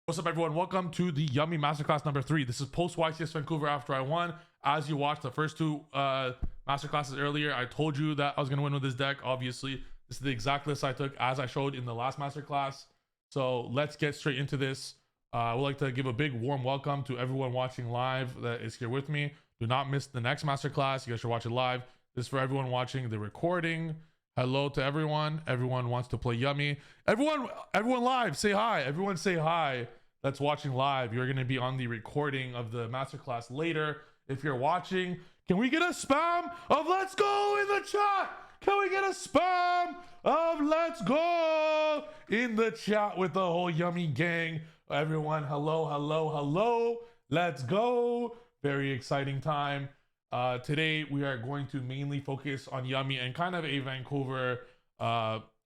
What's up, everyone? Welcome to the Yummy Masterclass number 3. This is post YCS Vancouver after I won. As you watched the first two Masterclasses earlier, I told you that I was going to win with this deck. Obviously, this is the exact list I took as I showed in the last Masterclass. So let's get straight into this. I would like to give a big warm welcome to everyone watching live that is here with me. Do not miss the next Masterclass. You guys should watch it live. This is for everyone watching the recording. Hello to everyone. Everyone wants to play Yummy. Everyone live, say hi. Everyone say hi. That's watching live. You're going to be on the recording of the masterclass later. If you're watching, can we get a spam of let's go in the chat? Can we get a spam of let's go in the chat with the whole Yummy gang? Everyone, hello. Let's go. Very exciting time. Today we are going to mainly focus on Yummy and kind of a Vancouver,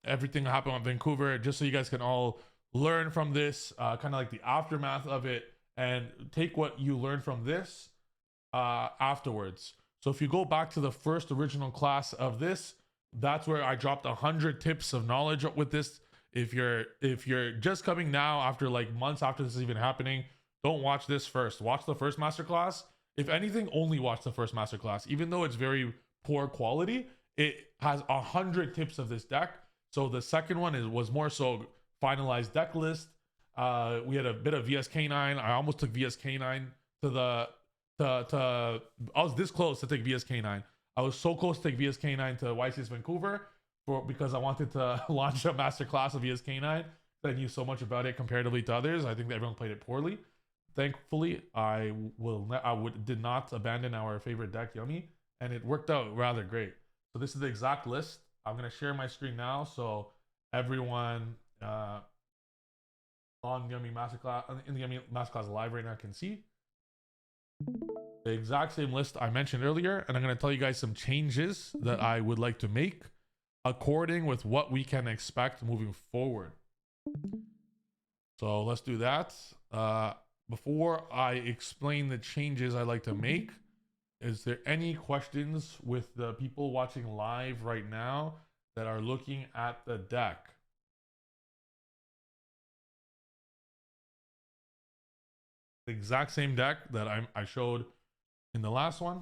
everything that happened on Vancouver, just so you guys can all learn from this, kind of like the aftermath of it, and take what you learned from this afterwards. So if you go back to the first original class of this, that's where I dropped 100 tips of knowledge with this. If you're just coming now after like months after this is even happening, don't watch this first. Watch the first masterclass. If anything, only watch the first masterclass. Even though it's very poor quality, it has 100 tips of this deck. So the second one was more so finalized deck list. We had a bit of VSK9. I almost took VSK9 I was this close to take VSK9. I was so close to take VSK9 to YCS Vancouver because I wanted to launch a masterclass of VSK9. I knew so much about it comparatively to others. I think that everyone played it poorly. Thankfully, I did not abandon our favorite deck, Yummy, and it worked out rather great. So this is the exact list. I'm gonna share my screen now so everyone on Yummy Masterclass in the Yummy Masterclass live right now can see the exact same list I mentioned earlier, and I'm gonna tell you guys some changes that I would like to make according with what we can expect moving forward. So let's do that. Before I explain the changes I'd like to make, is there any questions with the people watching live right now that are looking at the deck? The exact same deck that I showed in the last one.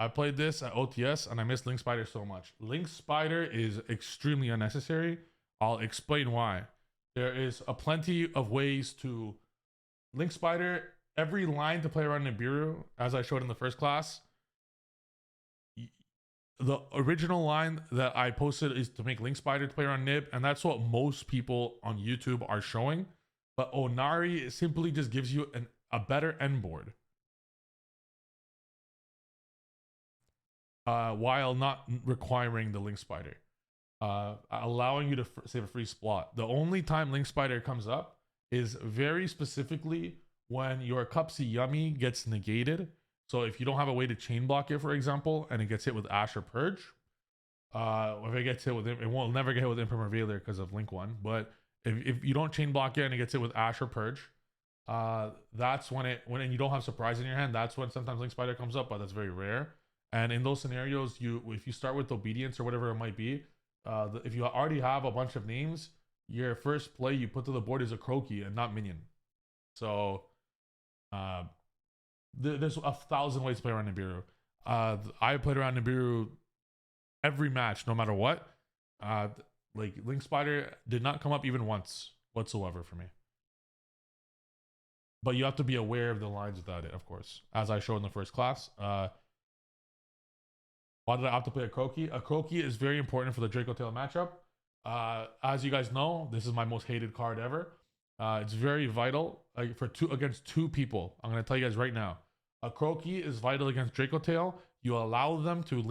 I played this at OTS and I miss Link Spider so much. Link Spider is extremely unnecessary. I'll explain why. There is a plenty of ways to Link Spider. Every line to play around Nibiru, as I showed in the first class, the original line that I posted is to make Link Spider to play around Nib, and that's what most people on YouTube are showing. But Onari simply just gives you a better end board. While not requiring the Link Spider, allowing you to save a free spot. The only time Link Spider comes up is very specifically when your Cup C Yummy gets negated. So if you don't have a way to chain block it, for example, and it gets hit with Ash or Purge, if it gets hit with it won't never get hit with Imprimer because of Link 1. But if you don't chain block it and it gets hit with Ash or Purge, that's when you don't have surprise in your hand. That's when sometimes Link Spider comes up, but that's very rare. And in those scenarios, if you start with Obedience or whatever it might be, if you already have a bunch of names, your first play you put to the board is a Croaky and not Minion. So there's 1,000 ways to play around Nibiru. I played around Nibiru every match, no matter what. Like Link Spider did not come up even once whatsoever for me. But you have to be aware of the lines without it, of course, as I showed in the first class. Why did I opt to play a Croaky? A Croaky is very important for the Draco Tail matchup. As you guys know, this is my most hated card ever. It's very vital against two people. I'm gonna tell you guys right now. A Croaky is vital against Draco Tail. You allow them to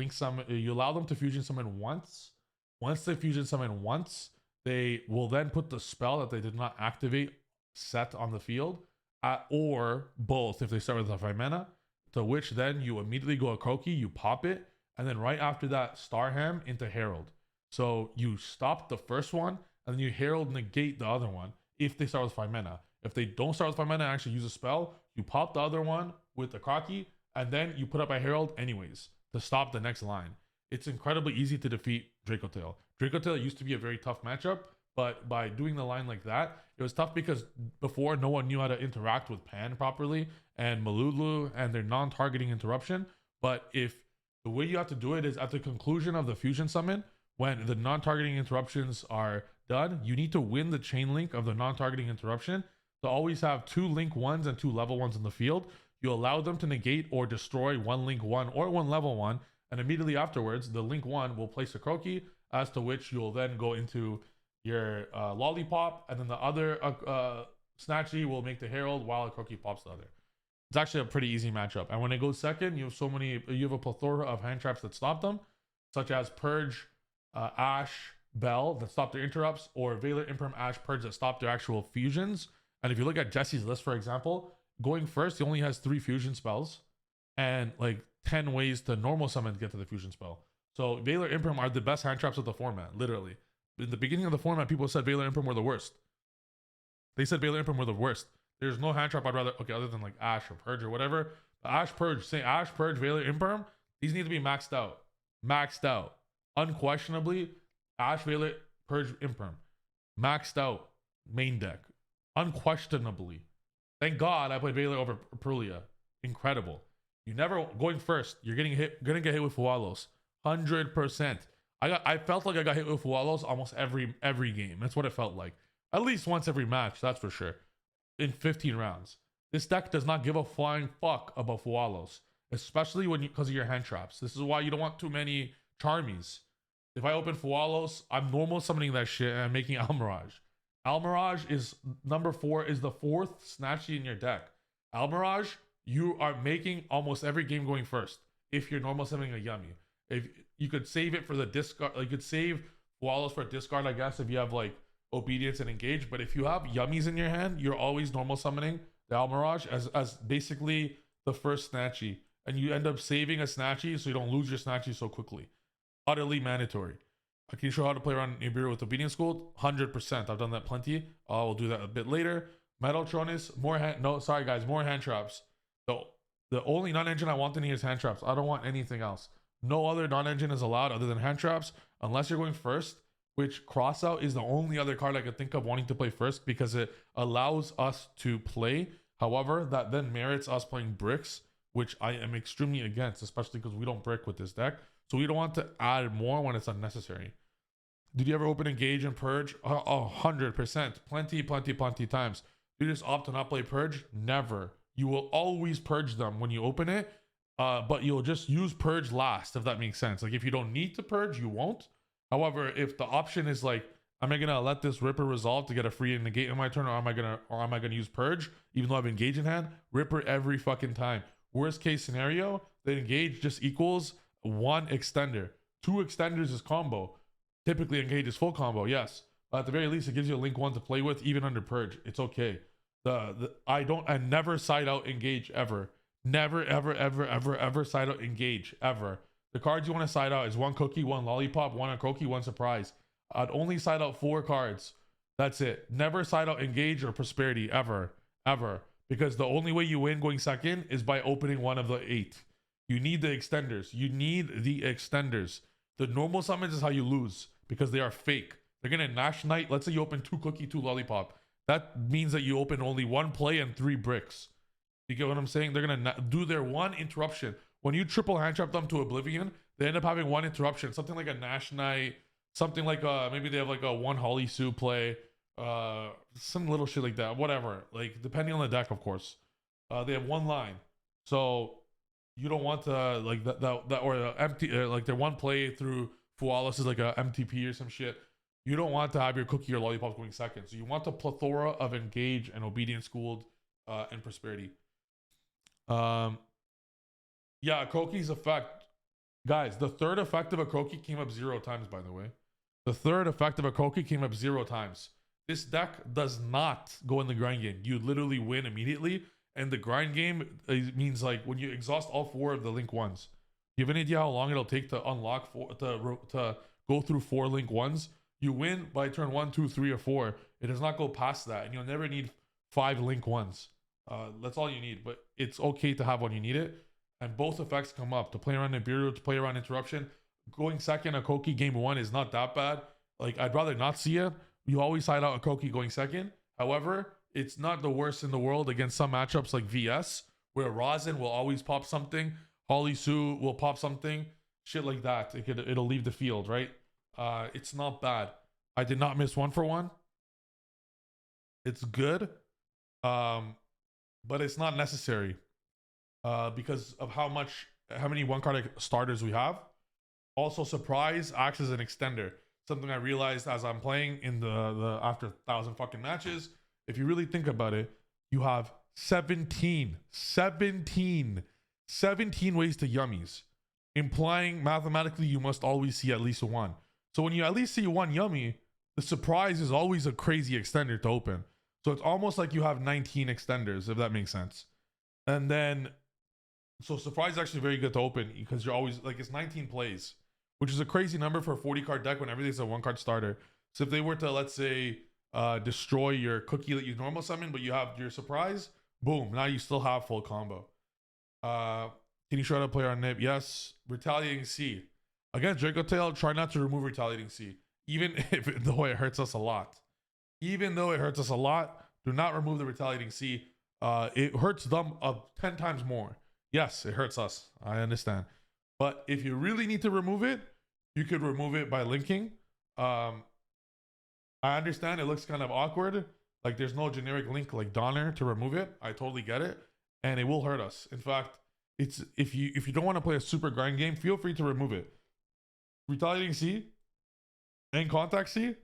you allow them to fusion summon once. Once they fusion summon once, they will then put the spell that they did not activate set on the field, or both if they start with a 5 mana. To which then you immediately go a Croaky, you pop it. And then right after that, Starham into Herald. So you stop the first one, and then you Herald negate the other one if they start with 5 mana. If they don't start with 5 mana and actually use a spell, you pop the other one with the Croaky, and then you put up a Herald anyways to stop the next line. It's incredibly easy to defeat Draco Tail. Draco Tail used to be a very tough matchup, but by doing the line like that, it was tough because before no one knew how to interact with Pan properly and Malulu and their non-targeting interruption. But if the way you have to do it is at the conclusion of the fusion summon, when the non-targeting interruptions are done, you need to win the chain link of the non-targeting interruption to always have 2 link 1s and 2 level 1s in the field. You allow them to negate or destroy 1 link 1 or 1 level 1, and immediately afterwards, the link 1 will place a Croaky, as to which you'll then go into your Lollipop, and then the other Snatchy will make the Herald while a Croaky pops the other. It's actually a pretty easy matchup. And when it goes second, you have a plethora of hand traps that stop them, such as Purge, Ash, Bell that stop their interrupts, or Valor, Imperm, Ash, Purge that stop their actual fusions. And if you look at Jesse's list, for example, going first, he only has 3 fusion spells and like 10 ways to normal summon to get to the fusion spell. So Valor, Imperm are the best hand traps of the format, literally. In the beginning of the format, people said Valor, Imperm were the worst. They said Valor, Imperm were the worst. There's no hand trap I'd rather, okay, other than like Ash or Purge or whatever. But Ash, Purge, say Ash, Purge, Valor, Imperm, these need to be maxed out. Maxed out. Unquestionably, Ash, Valor, Purge, Imperm. Maxed out. Main deck. Unquestionably. Thank God I played Valor over Prulia. Incredible. You never, going first, you're gonna get hit with Fualos. 100%. I felt like I got hit with Fualos almost every game. That's what it felt like. At least once every match, that's for sure. In 15 rounds. This deck does not give a flying fuck about Fualos, especially when because of your hand traps. This is why you don't want too many Charmies. If I open Fualos, I'm normal summoning that shit and I'm making Almirage. Almirage is number 4, is the 4th Snatchy in your deck. Almirage, you are making almost every game going first if you're normal summoning a Yummy. If you could save it for the discard, you could save Fualos for discard, I guess, if you have like Obedience and Engage. But if you have Yummies in your hand, you're always normal summoning the Almirage as basically the first Snatchy, and you end up saving a Snatchy so you don't lose your Snatchy so quickly. Utterly mandatory. Can you show how to play around Nibiru with Obedience School? 100%. I've done that plenty. We'll do that a bit later. Metaltronus, more hand traps. The only non-engine I want in here is hand traps. I don't want anything else. No other non-engine is allowed other than hand traps, unless you're going first, which Crossout is the only other card I could think of wanting to play first because it allows us to play. However, that then merits us playing bricks, which I am extremely against, especially because we don't brick with this deck. So we don't want to add more when it's unnecessary. Did you ever open Engage and Purge? 100%. Plenty times. Do you just opt to not play Purge? Never. You will always Purge them when you open it, but you'll just use Purge last, if that makes sense. Like if you don't need to Purge, you won't. However, if the option is like, am I gonna let this Ripper resolve to get a free negate in my turn, or am I gonna use Purge even though I have Engage in hand? Ripper every fucking time. Worst case scenario, the Engage just equals 1 extender. 2 extenders is combo. Typically Engage is full combo, yes. But at the very least, it gives you a link 1 to play with even under Purge. It's okay. I never side out Engage ever. Never ever side out Engage ever. The cards you want to side out is 1 Cookie, 1 Lollipop, 1 Croaky, 1 Surprise. I'd only side out 4 cards. That's it. Never side out Engage or Prosperity ever. Because the only way you win going second is by opening one of the 8. You need the extenders. The normal summons is how you lose because they are fake. They're gonna Nash Knight. Let's say you open 2 Cookie, 2 Lollipop. That means that you open only 1 play and 3 bricks. You get what I'm saying? They're gonna do their 1 interruption. When you triple hand trap them to Oblivion, they end up having 1 interruption. Something like a Nash Knight. Something like maybe they have like a 1 Holly Sue play. Some little shit like that. Whatever. Like depending on the deck, of course. They have 1 line. So you don't want to like that or empty like their 1 play through Fualos is like a MTP or some shit. You don't want to have your Cookie or Lollipop going second. So you want a plethora of Engage and Obedient Schooled and Prosperity. Yeah, Croaky's effect. Guys, the 3rd effect of a Croaky came up 0 times, by the way. The 3rd effect of a Croaky came up 0 times. This deck does not go in the grind game. You literally win immediately. And the grind game means like when you exhaust all 4 of the link 1s. You have any idea how long it'll take to unlock to go through 4 link 1s? You win by turn 1, 2, 3, or 4. It does not go past that, and you'll never need 5 link 1s. That's all you need, but it's okay to have when you need it. and both effects come up. To play around Nibiru, to play around Interruption. Going second a Koki game 1 is not that bad. Like, I'd rather not see it. You always side out a Koki going second. However, it's not the worst in the world against some matchups like VS, where Rosin will always pop something, Holly Sue will pop something, shit like that. It'll leave the field, right? It's not bad. I did not miss 1-for-1. It's good, but it's not necessary because of how many one card starters we have. Also, surprise acts as an extender. Something I realized as I'm playing in the after 1,000 fucking matches. If you really think about it, you have 17 ways to yummies, implying mathematically you must always see at least one. So when you at least see one yummy, the surprise is always a crazy extender to open. So it's almost like you have 19 extenders, if that makes sense. And then, so surprise is actually very good to open because you're always like, it's 19 plays, which is a crazy number for a 40 card deck when everything's a 1 card starter. So if they were to, let's say, destroy your cookie that you normal summon, but you have your surprise, boom, now you still have full combo. Can you try to play on Nip? Yes. Retaliating C. Against Draco Tail, try not to remove Retaliating C. Even though it hurts us a lot. Even though it hurts us a lot, do not remove the Retaliating C. It hurts them 10 times more. Yes, it hurts us. I understand. But if you really need to remove it, you could remove it by linking. I understand it looks kind of awkward. Like there's no generic link like Donner to remove it. I totally get it. And it will hurt us. In fact, it's if you don't want to play a super grind game, feel free to remove it. Retaliating C and Contact C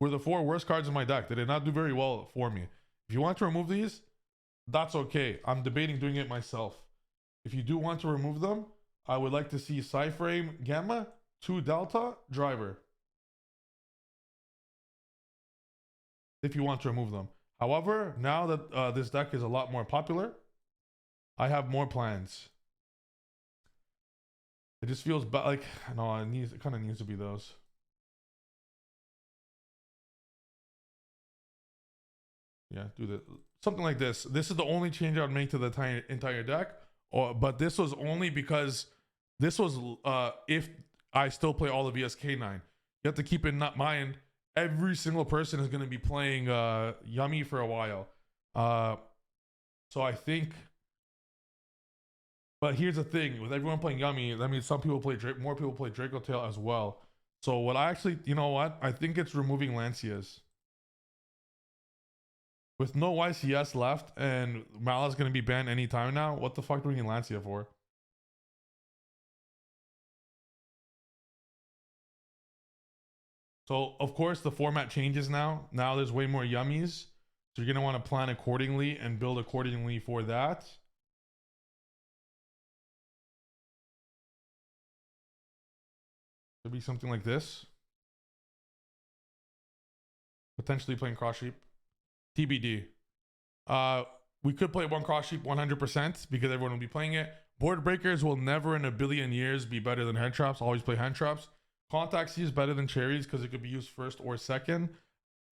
were the 4 worst cards in my deck. They did not do very well for me. If you want to remove these, that's okay. I'm debating doing it myself. If you do want to remove them, I would like to see Psyframe Gamma, 2 Delta, Driver. If you want to remove them. However, now that this deck is a lot more popular, I have more plans. It just feels bad. Like, no, it kind of needs to be those. Yeah, do that. Something like this. This is the only change I would make to the entire deck. But this was only because this was if I still play all of VSK9. You have to keep in mind, every single person is going to be playing Yummy for a while. So I think, but here's the thing, with everyone playing Yummy, that means some people play more people play Draco Tail as well. So what I actually, you know what? I think it's removing Lancias. With no YCS left and Mala's going to be banned anytime now, what the fuck do we need Lancia for? So, of course, the format changes now. Now there's way more yummies. So you're going to want to plan accordingly and build accordingly for that. Could be something like this. Potentially playing Cross Sheep. TBD. We could play one Cross Sheep 100% because everyone will be playing it. Board Breakers will never in a billion years be better than Hand Traps. Always play Hand Traps. Contact C is better than Cherries because it could be used first or second.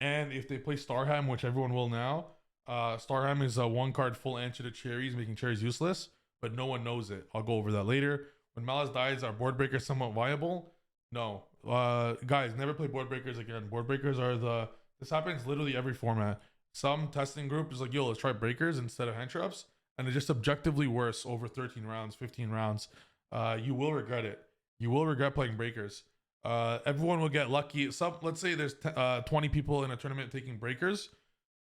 And if they play Starham, which everyone will now, Starham is a 1 card full answer to Cherries, making Cherries useless, but no one knows it. I'll go over that later. When Malice dies, are Board Breakers somewhat viable? No. Guys, never play Board Breakers again. Board Breakers are this happens literally every format. Some testing group is like, yo, let's try breakers instead of hand traps. And it's just objectively worse over 13 rounds, 15 rounds. You will regret it. You will regret playing breakers. Everyone will get lucky. Let's say there's 20 people in a tournament taking breakers.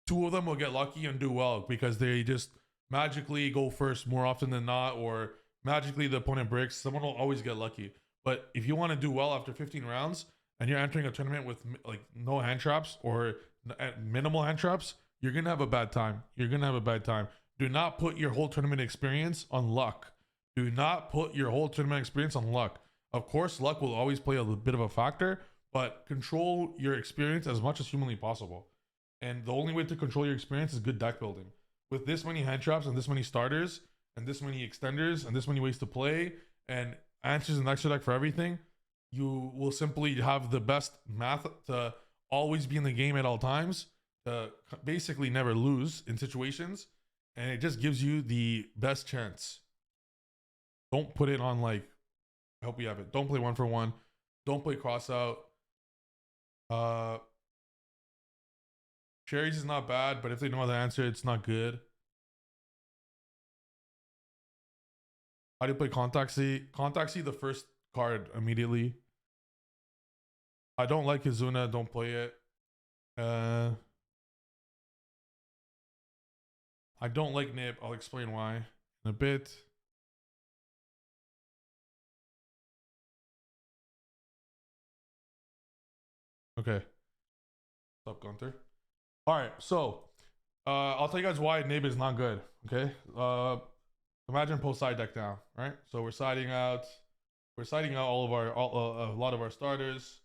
2 of them will get lucky and do well because they just magically go first more often than not, or magically the opponent breaks. Someone will always get lucky. But if you want to do well after 15 rounds and you're entering a tournament with like no hand traps or minimal hand traps, you're gonna have a bad time. You're gonna have a bad time. Do not put your whole tournament experience on luck. Do not put your whole tournament experience on luck. Of course, luck will always play a bit of a factor, but control your experience as much as humanly possible. And the only way to control your experience is good deck building. With this many hand traps and this many starters and this many extenders and this many ways to play and answers in extra deck for everything, you will simply have the best math to always be in the game at all times, to basically never lose in situations, and it just gives you the best chance Don't put it on like, I hope you have it. Don't play 1 for 1. Don't play cross out. Cherries is not bad, but if they know how to answer, it's not good. How do you play Contact C? Contact C, the first card immediately. I don't like Kizuna. Don't play it. I don't like Nip. I'll explain why in a bit. Okay. What's up, Gunther? All right, so I'll tell you guys why Nib is not good. Okay. Imagine post side deck now, right? So we're siding out all of our a lot of our starters.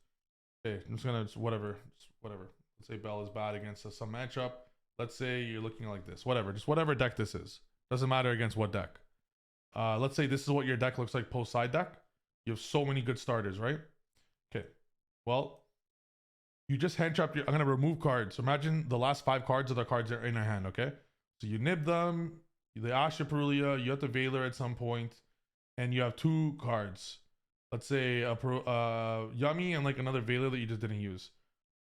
Okay, I'm just gonna whatever. Let's say Bell is bad against some matchup. Let's say you're looking like this. Whatever, just whatever deck this is. Doesn't matter against what deck. Let's say this is what your deck looks like post side deck. You have so many good starters, right? Okay. Well, you just hand trap your. I'm gonna remove cards. So imagine the last 5 cards of the cards that are in your hand. Okay. So you nib them. The Asha Perulia. You have the Veiler at some point, and you have 2 cards. Let's say a Yummy and like another Veiler that you just didn't use.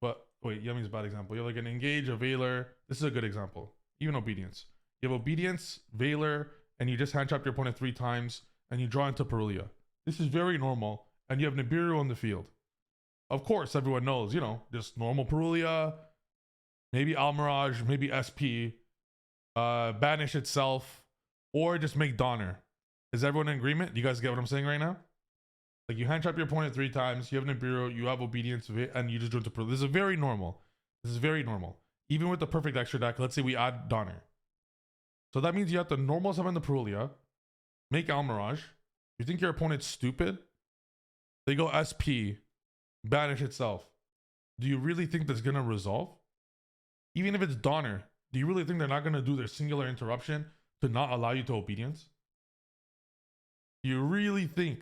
But wait, Yummy's a bad example. You have like an Engage, a Veiler. This is a good example. Even Obedience. You have Obedience, Veiler, and you just hand trap your opponent 3 times, and you draw into Perulia. This is very normal, and you have Nibiru on the field. Of course, everyone knows, you know, just normal Perulia, maybe Almirage, maybe SP, banish itself, or just make Donner. Is everyone in agreement? Do you guys get what I'm saying right now? Like you hand trap your opponent 3 times, you have Nibiru, you have Obedience, and you just draw into Perulia. This is very normal. This is very normal. Even with the perfect extra deck, let's say we add Donner. So that means you have to normal summon the Perulia, make Almirage. You think your opponent's stupid? They go SP, banish itself. Do you really think that's gonna resolve? Even if it's Donner, do you really think they're not gonna do their singular interruption to not allow you to Obedience? Do you really think,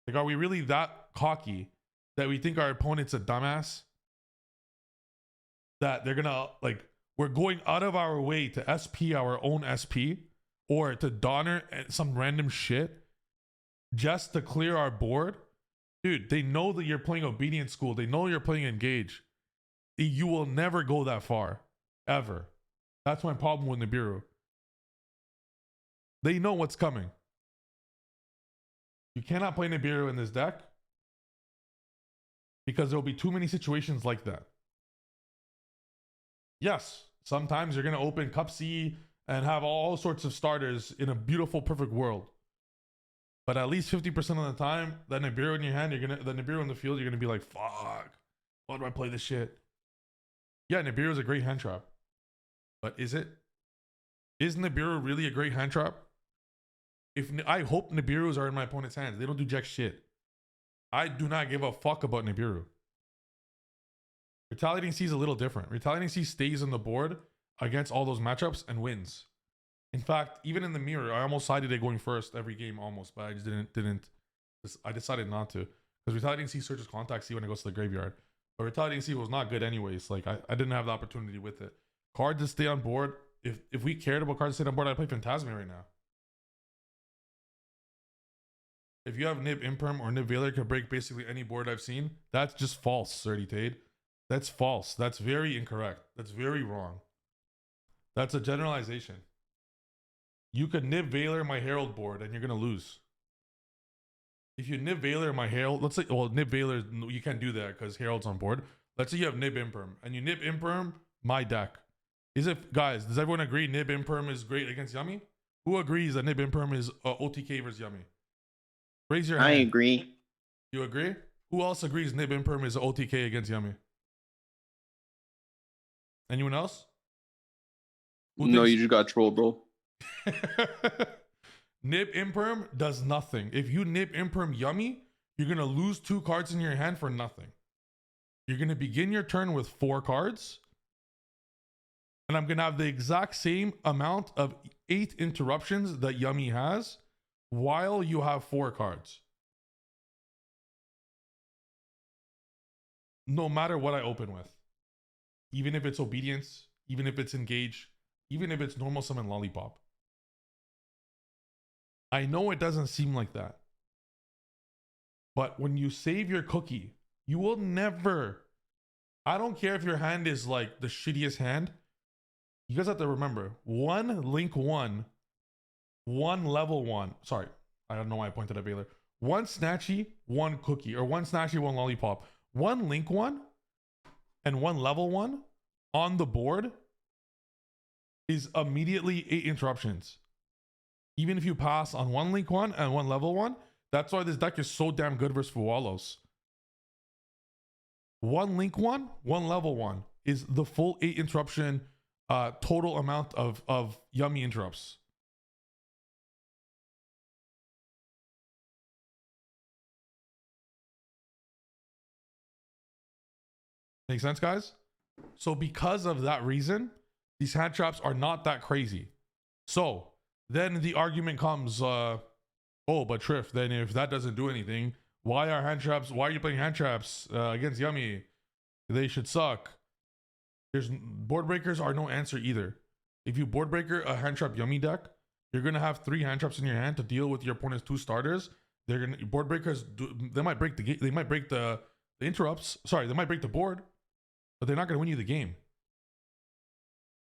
like, are we really that cocky that we think our opponent's a dumbass? That they're gonna, like, we're going out of our way to SP our own SP or to Donner some random shit just to clear our board? Dude, they know that you're playing Obedience School. They know you're playing Engage. You will never go that far. Ever. That's my problem with Nibiru. They know what's coming. You cannot play Nibiru in this deck because there'll be too many situations like that. Yes, sometimes you're going to open Cup C and have all sorts of starters in a beautiful, perfect world. But at least 50% of the time, that Nibiru in your hand, the Nibiru in the field, you're gonna be like, fuck, why do I play this shit? Yeah, Nibiru is a great hand trap. But is it? Is Nibiru really a great hand trap? I hope Nibirus are in my opponent's hands. They don't do jack shit. I do not give a fuck about Nibiru. Retaliating C is a little different. Retaliating C stays on the board against all those matchups and wins. In fact, even in the mirror, I almost sided it going first every game almost, but I just didn't. I decided not to. Because Retaliating C searches Contact C when it goes to the graveyard. But Retaliating C was not good anyways. Like, I didn't have the opportunity with it. Cards to stay on board. If we cared about cards to stay on board, I'd play Phantasma right now. If you have Nib Imperm or Nib Veiler can break basically any board I've seen, that's just false, Surdy Tade. That's false. That's very incorrect. That's very wrong. That's a generalization. You could Nib Veiler my Herald board and you're going to lose. If you Nib Veiler my Herald, let's say, well, Nib Veiler, you can't do that because Herald's on board. Let's say you have Nib Imperm and you Nib Imperm my deck. Guys, does everyone agree Nib Imperm is great against Yummy? Who agrees that Nib Imperm is OTK versus Yummy? Raise your hand. I agree. You agree? Who else agrees Nib Imperm is OTK against Yummy? Anyone else? No, you just got trolled, bro. Nib Imperm does nothing. If you Nib Imperm Yummy, you're going to lose 2 cards in your hand for nothing. You're going to begin your turn with 4 cards. And I'm going to have the exact same amount of 8 interruptions that Yummy has while you have 4 cards. No matter what I open with. Even if it's Obedience, even if it's Engage, even if it's normal summon Lollipop. I know it doesn't seem like that. But when you save your cookie, you will never, I don't care if your hand is like the shittiest hand. You guys have to remember, one link one, one level one. Sorry, I don't know why I pointed at Baylor. One snatchy, one cookie, or one snatchy, one lollipop. One link one and one level one on the board is immediately 8 interruptions. Even if you pass on one link one and one level one, that's why this deck is so damn good versus Fualos. One link one level one is the full 8 interruption total amount of yummy interrupts. Make sense, guys? So because of that reason, these hand traps are not that crazy. So then the argument comes, oh, but Trif, then if that doesn't do anything, why are you playing hand traps against Yummy? They should suck. Board breakers are no answer either. If you board breaker a hand trap Yummy deck, you're gonna have 3 hand traps in your hand to deal with your opponent's 2 starters. They're gonna board breakers. They might break the game. They might break the interrupts. Sorry, they might break the board, but they're not gonna win you the game.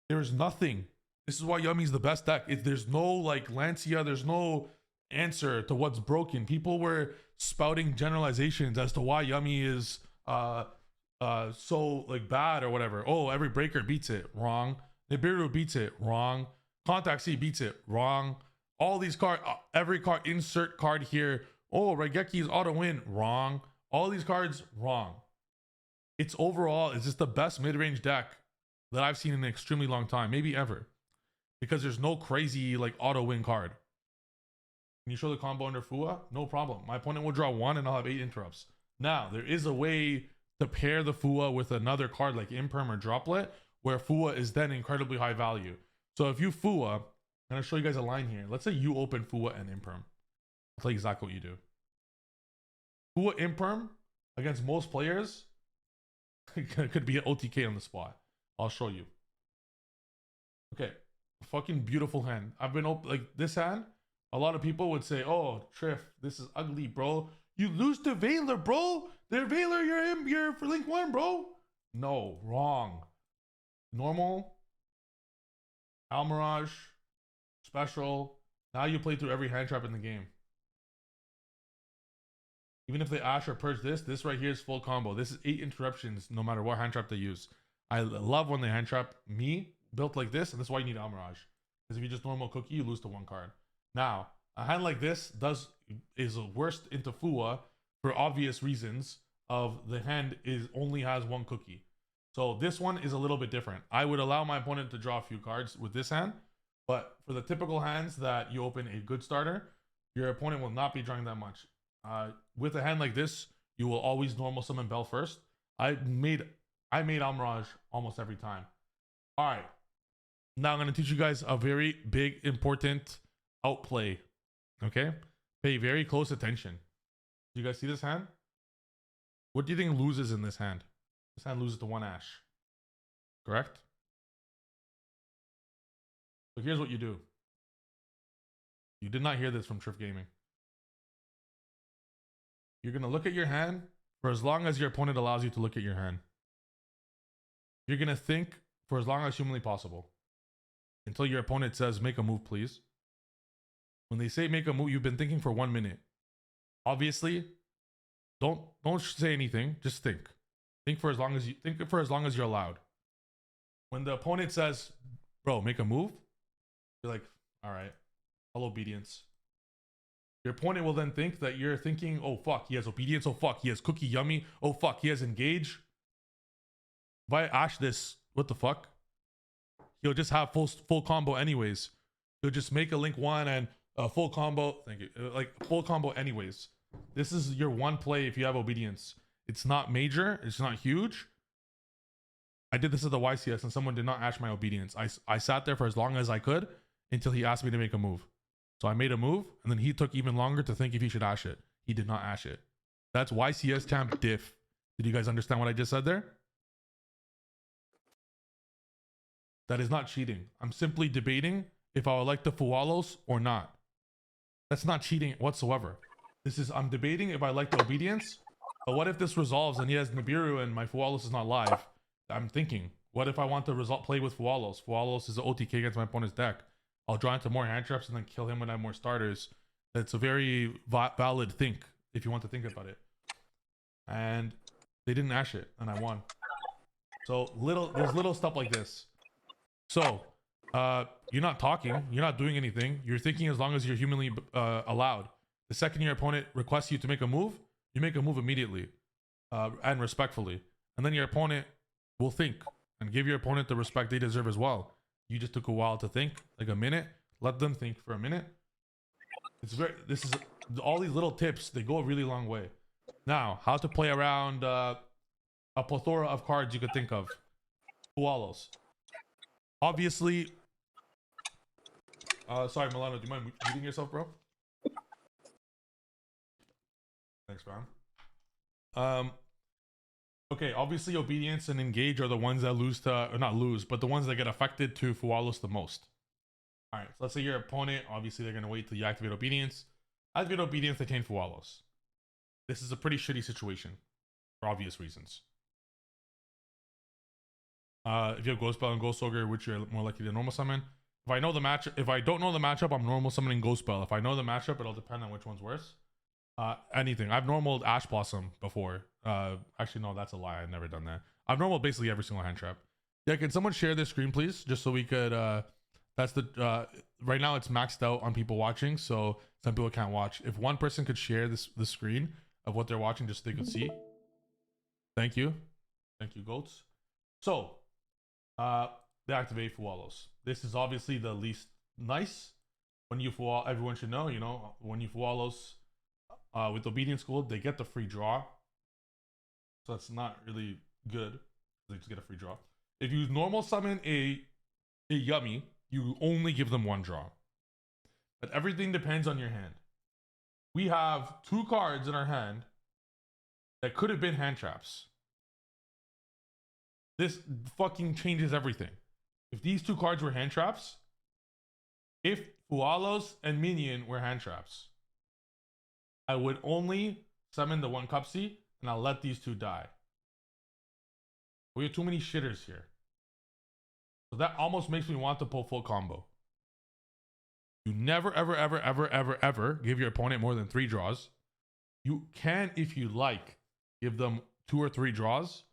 There's nothing. This is why Yummy's the best deck. There's no like Lancia. There's no answer to what's broken. People were spouting generalizations as to why Yummy is so like bad or whatever. Oh, every breaker beats it. Wrong. Nibiru beats it. Wrong. Contact C beats it. Wrong. All these cards, every card, insert card here. Oh, Raigeki's auto win. Wrong. All these cards, wrong. It's overall, it's just the best mid-range deck that I've seen in an extremely long time, maybe ever. Because there's no crazy like auto win card. Can you show the combo under Fua? No problem. My opponent will draw 1 and I'll have 8 interrupts. Now, there is a way to pair the Fua with another card like Imperm or Droplet, where Fua is then incredibly high value. So if you Fua, I'm going to show you guys a line here. Let's say you open Fua and Imperm. I'll tell you exactly what you do. Fua Imperm against most players could be an OTK on the spot. I'll show you. Okay. Fucking beautiful hand. I've been like this hand. A lot of people would say, "Oh, Trif, this is ugly, bro. You lose to Valor, bro. They're Valor. You're for Link 1, bro." No, wrong. Normal. Almirage. Special. Now you play through every hand trap in the game. Even if they Ash or Purge this right here is full combo. This is 8 interruptions no matter what hand trap they use. I love when they hand trap me built like this, and that's why you need Almirage. Because if you just normal cookie, you lose to 1 card. Now, a hand like this is worst into Fua for obvious reasons of the hand only has 1 cookie. So this one is a little bit different. I would allow my opponent to draw a few cards with this hand, but for the typical hands that you open a good starter, your opponent will not be drawing that much. With a hand like this, you will always normal summon Bell first. I made Almirage almost every time. All right. Now I'm going to teach you guys a very big, important outplay. Okay? Pay very close attention. Do you guys see this hand? What do you think loses in this hand? This hand loses to 1 Ash. Correct? So here's what you do. You did not hear this from Trif Gaming. You're going to look at your hand for as long as your opponent allows you to look at your hand. You're going to think for as long as humanly possible. Until your opponent says, make a move, please. When they say make a move, you've been thinking for 1 minute. Obviously, don't say anything. Just think. Think for as long as you're allowed. When the opponent says, bro, make a move, you're like, all right, all obedience. Your opponent will then think that you're thinking, oh fuck, he has obedience. Oh fuck, he has cookie Yummy. Oh fuck, he has engage. If I Ash this, what the fuck? He'll just have full combo anyways. He'll just make a link 1 and a full combo. Thank you. Like full combo anyways. This is your one play if you have obedience. It's not major. It's not huge. I did this at the YCS and someone did not Ash my obedience. I sat there for as long as I could until he asked me to make a move. So I made a move and then he took even longer to think if he should Ash it. He did not Ash it. That's YCS champ diff. Did you guys understand what I just said there? That is not cheating. I'm simply debating if I would like the Fualos or not. That's not cheating whatsoever. This is, I'm debating if I like the obedience, but what if this resolves and he has Nibiru and my Fualos is not live? I'm thinking, what if I want to play with Fualos? Fualos is an OTK against my opponent's deck. I'll draw into more hand traps and then kill him when I have more starters. That's a very valid think, if you want to think about it. And they didn't ash it, and I won. So there's little stuff like this. So you're not talking, you're not doing anything. You're thinking as long as you're humanly allowed. The second your opponent requests you to make a move, you make a move immediately and respectfully. And then your opponent will think and give your opponent the respect they deserve as well. You just took a while to think, like a minute. Let them think for a minute. This is all these little tips, they go a really long way. Now, how to play around a plethora of cards you could think of. Fualos. Obviously, sorry, Milano, do you mind muting yourself, bro? Thanks, man. Okay, obviously, obedience and engage are the ones that lose to, or not lose, but the ones that get affected to Fualos the most. All right, so let's say your opponent, obviously, they're gonna wait till you activate obedience. Activate obedience to chain Fualos. This is a pretty shitty situation for obvious reasons. If you have Ghost Spell and Ghost Ogre, which you're more likely to normal summon. If I don't know the matchup, I'm normal summoning Ghost Spell. If I know the matchup, it'll depend on which one's worse. Anything. I've normaled Ash Blossom before. Actually, no, that's a lie. I've never done that. I've normaled basically every single hand trap. Yeah, can someone share this screen, please? Just so we could, that's the, right now it's maxed out on people watching, so some people can't watch. If one person could share the screen of what they're watching just so they could see. Thank you. Thank you, goats. So, they activate Fualos. This is obviously the least nice. When you Fualos, everyone should know, you know, when you Fualos with Obedience School, they get the free draw. So that's not really good. They just get a free draw. If you normal summon a Yummy, you only give them one draw. But everything depends on your hand. We have 2 cards in our hand that could have been hand traps. This fucking changes everything. If these 2 cards were hand traps, if Fualos and Minion were hand traps, I would only summon the 1 Cupsy and I'll let these 2 die. We have too many shitters here. So that almost makes me want to pull full combo. You never, ever, ever, ever, ever, ever give your opponent more than 3 draws. You can, if you like, give them 2 or 3 draws.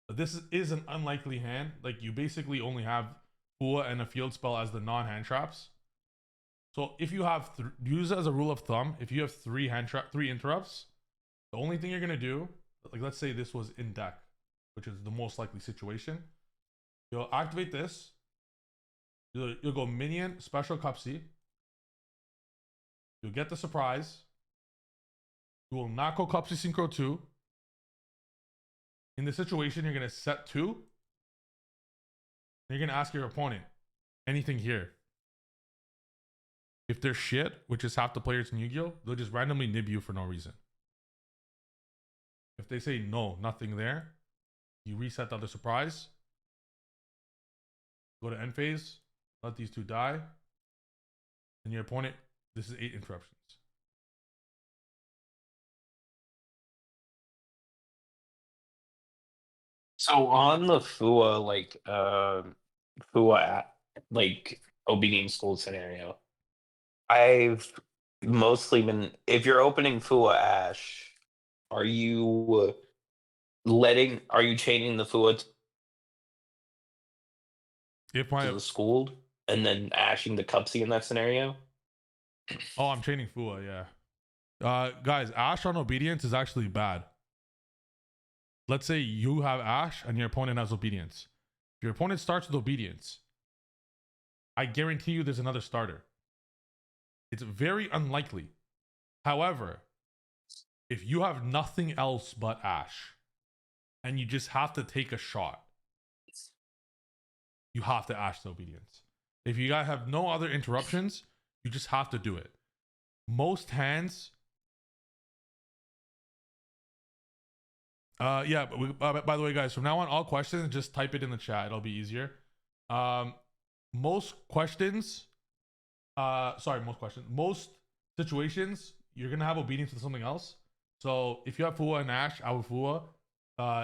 But this is an unlikely hand. Like, you basically only have Fua and a field spell as the non-hand traps. So if you have, use it as a rule of thumb, if you have 3 interrupts, the only thing you're going to do, like let's say this was in deck, which is the most likely situation. You'll activate this. You'll go Minion, Special Cupsy. You'll get the surprise. You will not go Cupsy Synchro 2. In this situation, you're going to set 2. And you're going to ask your opponent, anything here. If they're shit, which is half the players in Yu-Gi-Oh!, they'll just randomly nib you for no reason. If they say no, nothing there, you reset the other surprise. Go to end phase. Let these 2 die. And your opponent, this is 8 interruptions. So on the Fua, like obedience school scenario, I've mostly been, if you're opening Fua Ash, are you chaining the Fua If to my the schooled and then ashing the Cupsy in that scenario? Oh, I'm chaining Fua, yeah. Guys, Ash on obedience is actually bad. Let's say you have Ash and your opponent has obedience. If your opponent starts with obedience, I guarantee you there's another starter. It's very unlikely. However, if you have nothing else but Ash and you just have to take a shot, you have to Ash the obedience. If you guys have no other interruptions, you just have to do it. Most hands, yeah, but by the way, guys, from now on, all questions, just type it in the chat. It'll be easier. Most questions, most situations, you're gonna have obedience with something else. So if you have Fua and Ash, I would Fua.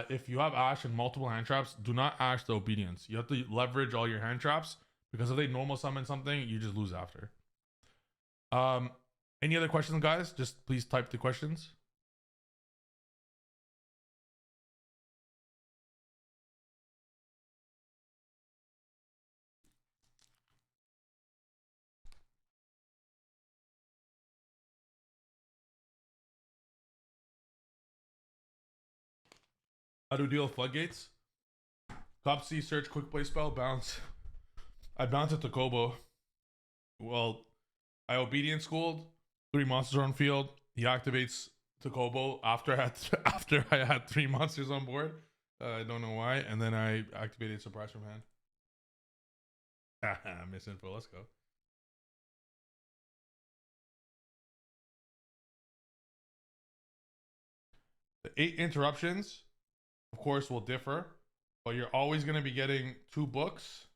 If you have Ash and multiple hand traps, do not Ash the obedience. You have to leverage all your hand traps because if they normal summon something, you just lose after. Any other questions, guys? Just please type the questions. How do we deal with floodgates? Top C, search, quick play spell, bounce. I bounce it to Kobo. Well, I obedient schooled. 3 monsters on field. He activates to Kobo after I had 3 monsters on board. I don't know why. And then I activated surprise from hand. Misinfo. Let's go. The 8 interruptions, of course, will differ, but you're always going to be getting 2 books,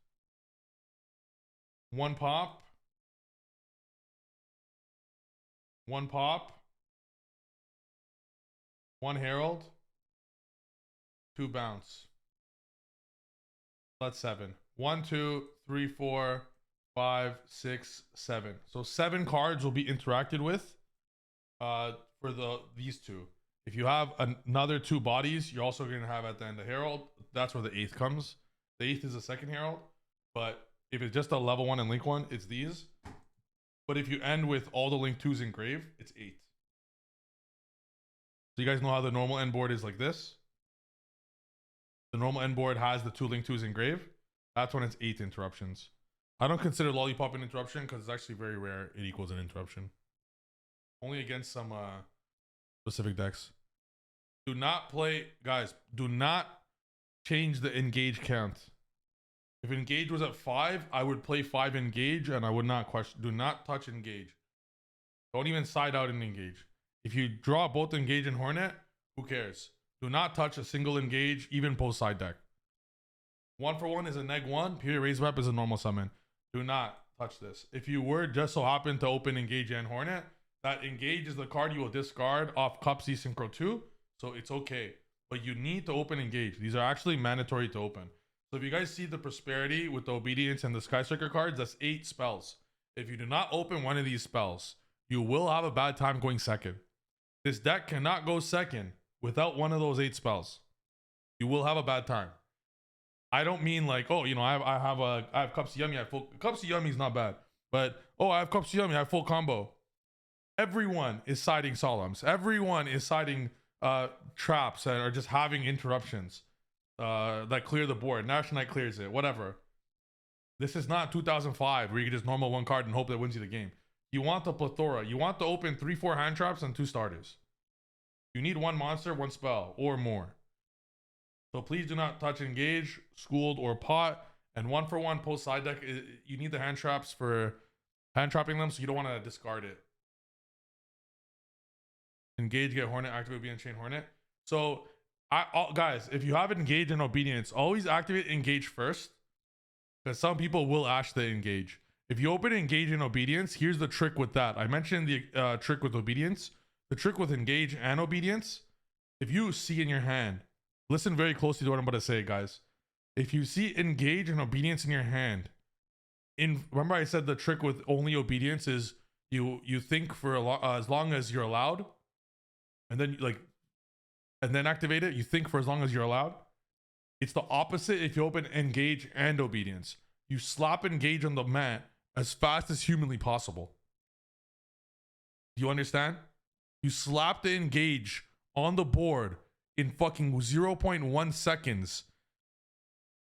1 pop, 1 pop, 1 herald, 2 bounce. That's 7. 1, 2, 3, 4, 5, 6, 7. So 7 cards will be interacted with for these 2. If you have another 2 bodies, you're also going to have at the end a herald. That's where the 8th comes. The 8th is the second herald, but if it's just a level 1 and link 1, it's these. But if you end with all the link 2s engraved, it's 8. So you guys know how the normal end board is like this? The normal end board has the 2 link 2s engraved. That's when it's 8 interruptions. I don't consider lollipop an interruption because it's actually very rare it equals an interruption. Only against some specific decks. Do not play, guys, do not change the engage count. If engage was at 5, I would play 5 engage and I would not question. Do not touch engage. Don't even side out and engage. If you draw both engage and hornet, who cares? Do not touch a single engage, even post side deck. 1 for 1 is a neg 1. Period raise web is a normal summon. Do not touch this. If you were just so happen to open engage and hornet, that engage is the card you will discard off Cup C Synchro 2. So it's okay. But you need to open engage. These are actually mandatory to open. So if you guys see the prosperity with the obedience and the Sky Striker cards, that's 8 spells. If you do not open one of these spells, you will have a bad time going second. This deck cannot go second without one of those 8 spells. You will have a bad time. I don't mean like, oh, you know, I have Cup C Yummy, I have full Cup C Yummy is not bad. But oh, I have Cup C Yummy, I have full combo. Everyone is siding solemns. Everyone is siding traps and are just having interruptions that clear the board. Nash Knight clears it, whatever. This is not 2005 where you can just normal 1 card and hope that wins you the game. You want the plethora. You want to open 3-4 hand traps and 2 starters. You need 1 monster, 1 spell, or more. So please do not touch engage, schooled, or pot. And 1 for 1 post side deck. You need the hand traps for hand trapping them, so you don't want to discard it. Engage, get hornet, activate obedience, chain hornet. So guys, if you have engage and obedience, always activate engage first, because some people will ash the engage. If you open engage and obedience, here's the trick with that. I mentioned the trick with obedience. The trick with engage and obedience, if you see in your hand, listen very closely to what I'm about to say, guys. If you see engage and obedience in your hand, remember I said the trick with only obedience is you think for as long as you're allowed, and then activate it. You think for as long as you're allowed. It's the opposite if you open engage and obedience. You slap engage on the mat as fast as humanly possible. Do you understand? You slap the engage on the board in fucking 0.1 seconds.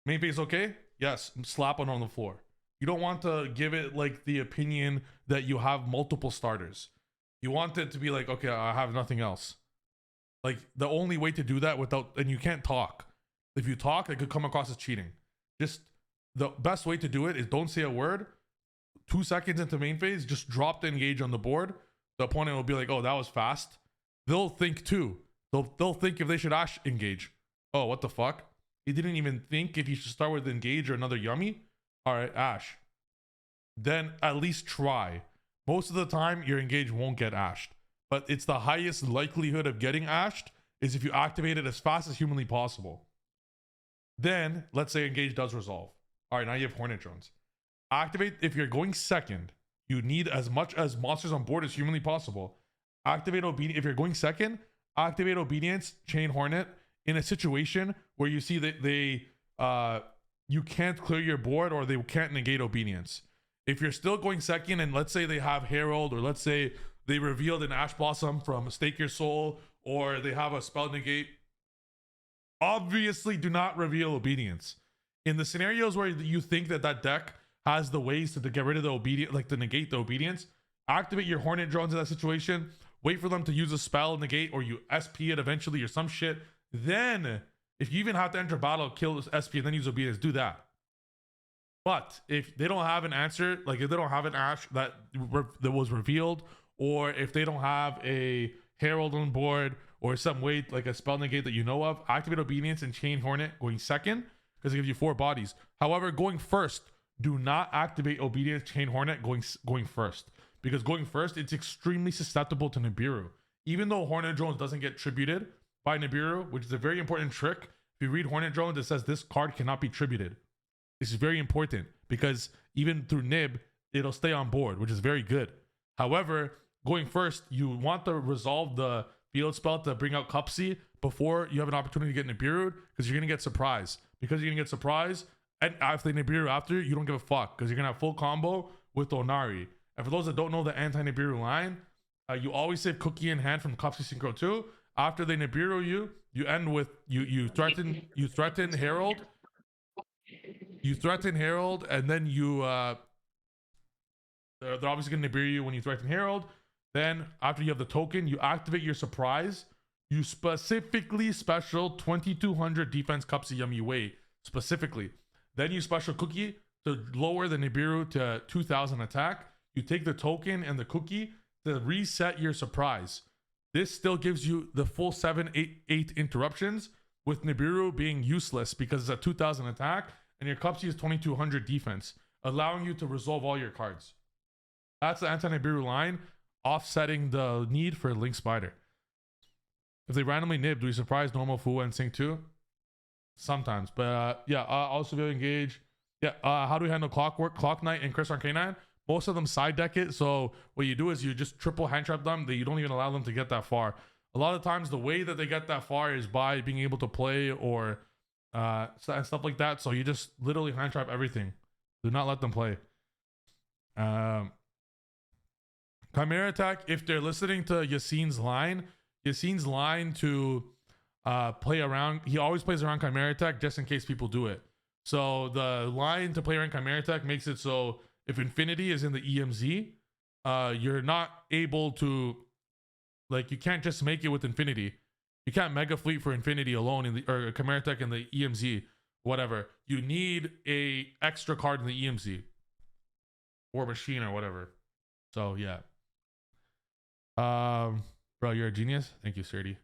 Main phase okay? Yes, slap it on the floor. You don't want to give it like the opinion that you have multiple starters. You want it to be like, okay, I have nothing else. Like the only way to do that and you can't talk. If you talk, it could come across as cheating. Just the best way to do it is don't say a word. 2 seconds into main phase, just drop the engage on the board. The opponent will be like, oh, that was fast. They'll think too. They'll think if they should ash engage. Oh, what the fuck? He didn't even think if he should start with engage or another yummy. All right, ash. Then at least try. most of the time your engage won't get ashed. But it's the highest likelihood of getting ashed is if you activate it as fast as humanly possible. Then, let's say engage does resolve. All right, now you have Hornet Drones. Activate, if you're going second, you need as much as monsters on board as humanly possible. Activate Obedience. If you're going second, activate Obedience, Chain Hornet in a situation where you see that you can't clear your board or they can't negate Obedience. If you're still going second and let's say they have Herald, or let's say they revealed an Ash Blossom from Stake Your Soul, or they have a spell negate, obviously do not reveal Obedience. In the scenarios where you think that that deck has the ways to get rid of the obedience, like to negate the Obedience, activate your Hornet Drones in that situation, wait for them to use a spell negate, or you SP it eventually or some shit. Then if you even have to enter battle, kill this SP and then use Obedience, do that. But if they don't have an answer, like if they don't have an Ash that was revealed, or if they don't have a Herald on board or some way like a spell negate that you know of, activate Obedience and Chain Hornet going second because it gives you 4 bodies. However, going first, do not activate Obedience, Chain Hornet going first, because going first, it's extremely susceptible to Nibiru. Even though Hornet Drones doesn't get tributed by Nibiru, which is a very important trick. If you read Hornet Drones, it says this card cannot be tributed. This is very important because even through Nib, it'll stay on board, which is very good. However, going first, you want to resolve the field spell to bring out Cupsy before you have an opportunity to get Nibiru, because you're going to get surprised. Because you're going to get surprised, and if they Nibiru after, you don't give a fuck, because you're going to have full combo with Onari. And for those that don't know the anti-Nibiru line, you always save Cookie in hand from Cupsy Synchro 2. After they Nibiru you end with, you threaten Herald. You threaten Herald, and then they're obviously going to Nibiru you when you threaten Herald. Then, after you have the token, you activate your surprise. You specifically special 2200 defense Cupsy Yummy Way, specifically. Then you special Cookie to lower the Nibiru to 2000 attack. You take the token and the Cookie to reset your surprise. This still gives you the full 7-8 interruptions, with Nibiru being useless because it's a 2000 attack. And your Cupsy is 2200 defense, allowing you to resolve all your cards. That's the anti-Nibiru line, offsetting the need for Link Spider. If they randomly nib, do we surprise normal Fua and Sync 2? Sometimes, but yeah, also be engage. Yeah, how do we handle Clockwork, Clock Knight, and Chris Arcanine? Most of them side deck it, so what you do is you just triple hand trap them, that you don't even allow them to get that far. A lot of times, the way that they get that far is by being able to play or and stuff like that. So you just literally hand trap everything. Do not let them play. Chimera attack, if they're listening to Yassine's line to play around, he always plays around Chimera attack just in case people do it. So the line to play around Chimera attack makes it so if Infinity is in the EMZ, you're not able to, like, you can't just make it with Infinity. You can't Mega Fleet for Infinity alone in the, or Chimera Tech in the EMZ, whatever. You need a extra card in the EMZ or machine or whatever. So yeah. Bro, you're a genius. Thank you, Serdy.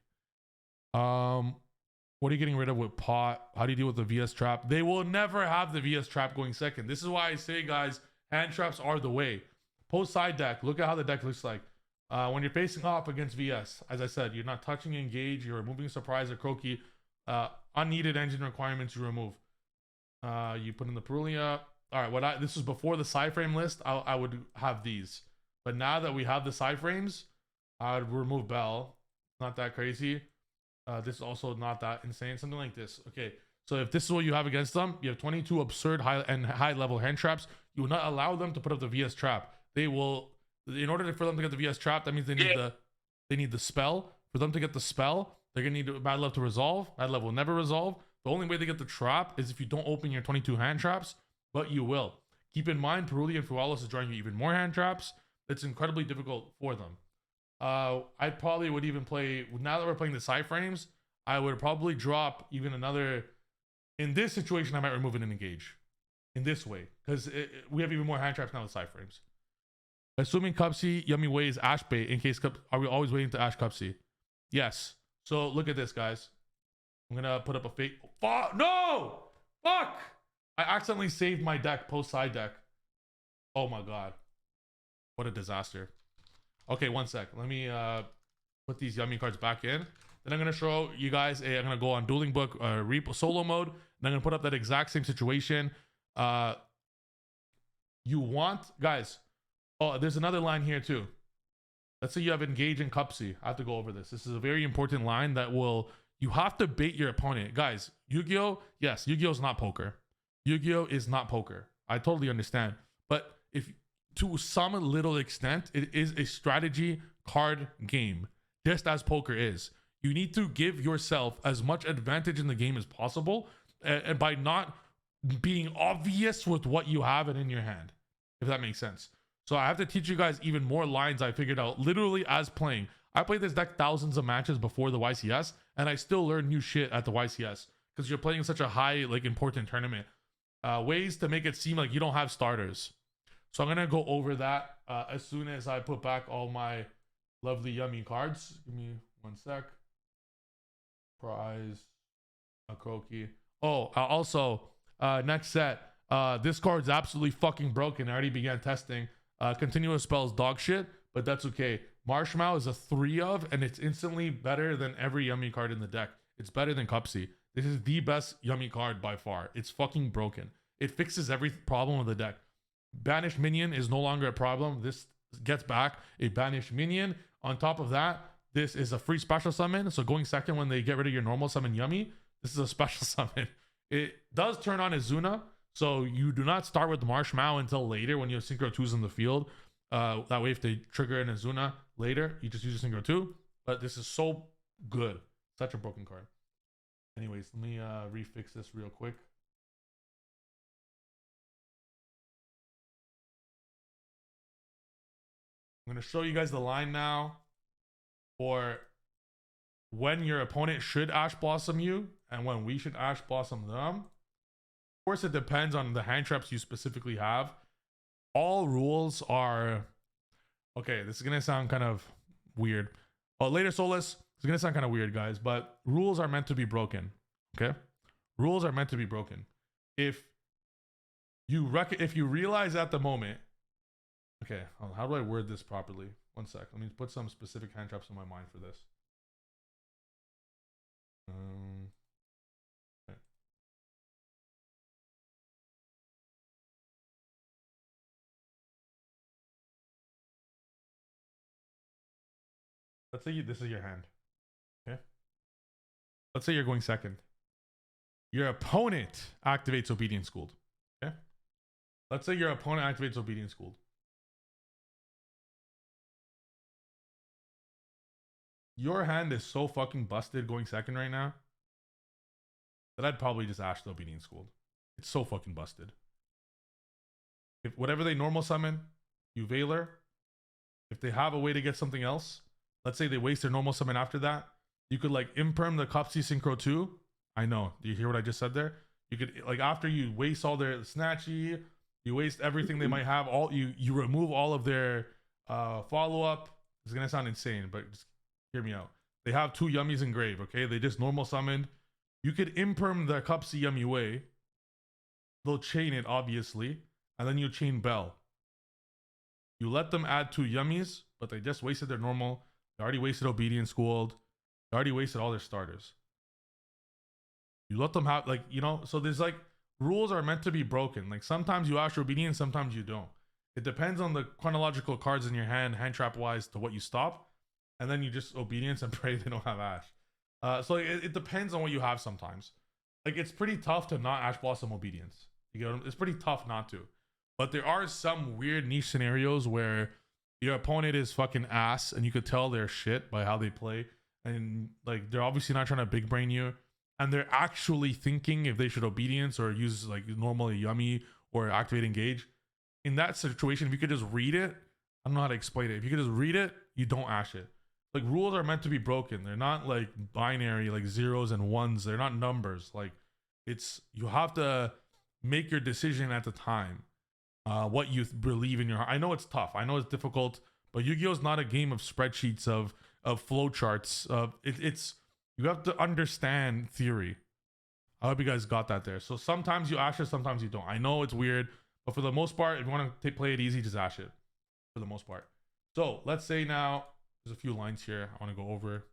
What are you getting rid of with Pot? How do you deal with the VS trap? They will never have the VS trap going second. This is why I say, guys, hand traps are the way. Post side deck. Look at how the deck looks like. When you're facing off against VS, as I said, you're not touching engage, you're removing surprise or croaky. Unneeded engine requirements you remove. You put in the Perulia. All right, this was before the side frame list. I would have these, but now that we have the side frames, I would remove Bell. Not that crazy. This is also not that insane. Something like this. Okay, so if this is what you have against them, you have 22 absurd high level hand traps. You will not allow them to put up the VS trap. They will. In order for them to get the VS trap, that means they need the spell. For them to get the spell, they're gonna need Bad Love to resolve. Bad Love will never resolve. The only way they get the trap is if you don't open your 22 hand traps, but you will. Keep in mind, Perulia and Fualos is drawing you even more hand traps. It's incredibly difficult for them. I probably would even play, now that we're playing the side frames, I would probably drop even another. In this situation, I might remove it and engage in this way, because we have even more hand traps now with side frames. Assuming Cupsy Yummy Way is Ash bait, in case are we always waiting to Ash Cupsy? Yes. So look at this, guys. I'm gonna put up a fake. Fuck! No! Fuck! I accidentally saved my deck post side deck. Oh my god. What a disaster. Okay, one sec. Let me put these yummy cards back in. Then I'm gonna show you guys. I'm gonna go on Dueling Book solo mode. And I'm gonna put up that exact same situation. You want, guys. Oh, there's another line here too. Let's say you have Engage and Cupsy. I have to go over this. This is a very important line that will. You have to bait your opponent, guys. Yu-Gi-Oh. Yes, Yu-Gi-Oh is not poker. Yu-Gi-Oh is not poker. I totally understand. But if to some little extent, it is a strategy card game, just as poker is. You need to give yourself as much advantage in the game as possible, and by not being obvious with what you have and in your hand, if that makes sense. So I have to teach you guys even more lines I figured out literally as playing. I played this deck thousands of matches before the YCS, and I still learn new shit at the YCS because you're playing such a high, like, important tournament. Ways to make it seem like you don't have starters. So I'm gonna go over that as soon as I put back all my lovely yummy cards. Give me one sec. Prize, a croaky. Oh, also, next set. This card's absolutely fucking broken. I already began testing. Continuous spells dog shit, but that's okay. Marshmallow is a 3 of, and it's instantly better than every yummy card in the deck. It's better than Cupsy. This is the best yummy card by far. It's fucking broken. It fixes every problem of the deck. Banished minion is no longer a problem. This gets back a banished minion. On top of that, this is a free special summon. So going second when they get rid of your normal summon Yummy, this is a special summon. It does turn on Izuna. So you do not start with Marshmallow until later when you have Synchro 2s in the field. That way if they trigger an Izuna later, you just use a Synchro 2. But this is so good. Such a broken card. Anyways, let me refix this real quick. I'm going to show you guys the line now for when your opponent should Ash Blossom you and when we should Ash Blossom them. Of course, it depends on the hand traps you specifically have. All rules are... Okay, this is going to sound kind of weird. Oh, later Solus, it's going to sound kind of weird, guys, but rules are meant to be broken, okay? Rules are meant to be broken. If you realize at the moment... Okay, how do I word this properly? One sec. Let me put some specific hand traps in my mind for this. Okay. Let's say this is your hand. Okay. Let's say you're going second. Your opponent activates Obedience Schooled. Okay. Let's say your opponent activates Obedience Schooled. Your hand is so fucking busted going second right now that I'd probably just Ash the Obedience Schooled. It's so fucking busted. If whatever they normal summon, you Veiler. If they have a way to get something else, let's say they waste their normal summon after that, you could like imperm the Cupsy Synchro 2. I know. Do you hear what I just said there? You could, like, after you waste all their Snatchy, you waste everything they might have, all you remove all of their follow-up. It's gonna sound insane, but just hear me out. They have 2 Yummies in grave, okay? They just normal summoned. You could imperm the Cupsy Yummy way. They'll chain it, obviously. And then you chain Bell. You let them add 2 Yummies, but they just wasted their normal. They already wasted Obedience Schooled. They already wasted all their starters. You let them have, like, you know, so there's like, rules are meant to be broken. Like, sometimes you Ash Obedience, sometimes you don't. It depends on the chronological cards in your hand trap wise, to what you stop. And then you just Obedience and pray they don't have Ash. So it depends on what you have sometimes. Like, it's pretty tough to not Ash Blossom Obedience. You get, it's pretty tough not to. But there are some weird niche scenarios where your opponent is fucking ass and you could tell they're shit by how they play. And like, they're obviously not trying to big brain you. And they're actually thinking if they should Obedience or use like normally Yummy or activate Engage. In that situation, if you could just read it, I don't know how to explain it. If you could just read it, you don't Ash it. Like, rules are meant to be broken. They're not like binary, like 0s and 1s. They're not numbers. Like, it's, you have to make your decision at the time. What you believe in your heart. I know it's tough. I know it's difficult, but Yu-Gi-Oh is not a game of spreadsheets of flowcharts. It's you have to understand theory. I hope you guys got that there. So sometimes you Ash it, sometimes you don't. I know it's weird, but for the most part, if you want to play it easy, just Ash it. for the most part. So let's say now there's a few lines here I want to go over.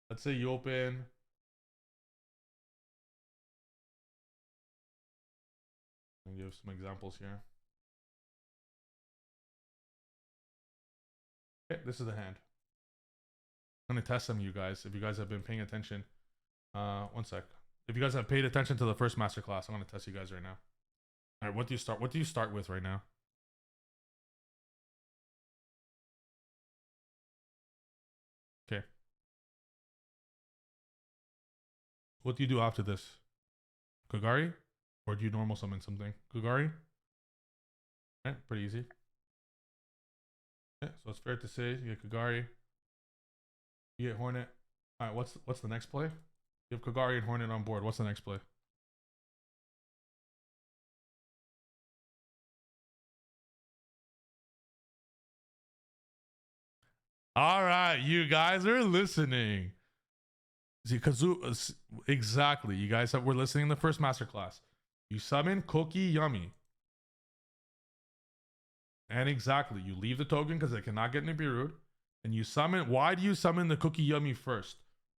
Let's say you open. I'll give some examples here. Okay, this is the hand. I'm gonna test some of you guys. If you guys have been paying attention, one sec. If you guys have paid attention to the first masterclass, I'm gonna test you guys right now. All right, what do you start? What do you start with right now? Okay. What do you do after this? Kagari? Or do you normal summon something? Kagari? Okay, pretty easy. Okay, so it's fair to say you get Kagari. You get Hornet. All right, what's the next play? You have Kagari and Hornet on board. What's the next play? All right, you guys are listening. See, Kazu, exactly. You guys were listening to the first masterclass. You summon Cookie Yummy. And exactly, you leave the token because it cannot get Nibiru'd. And you summon, why do you summon the Cookie Yummy first?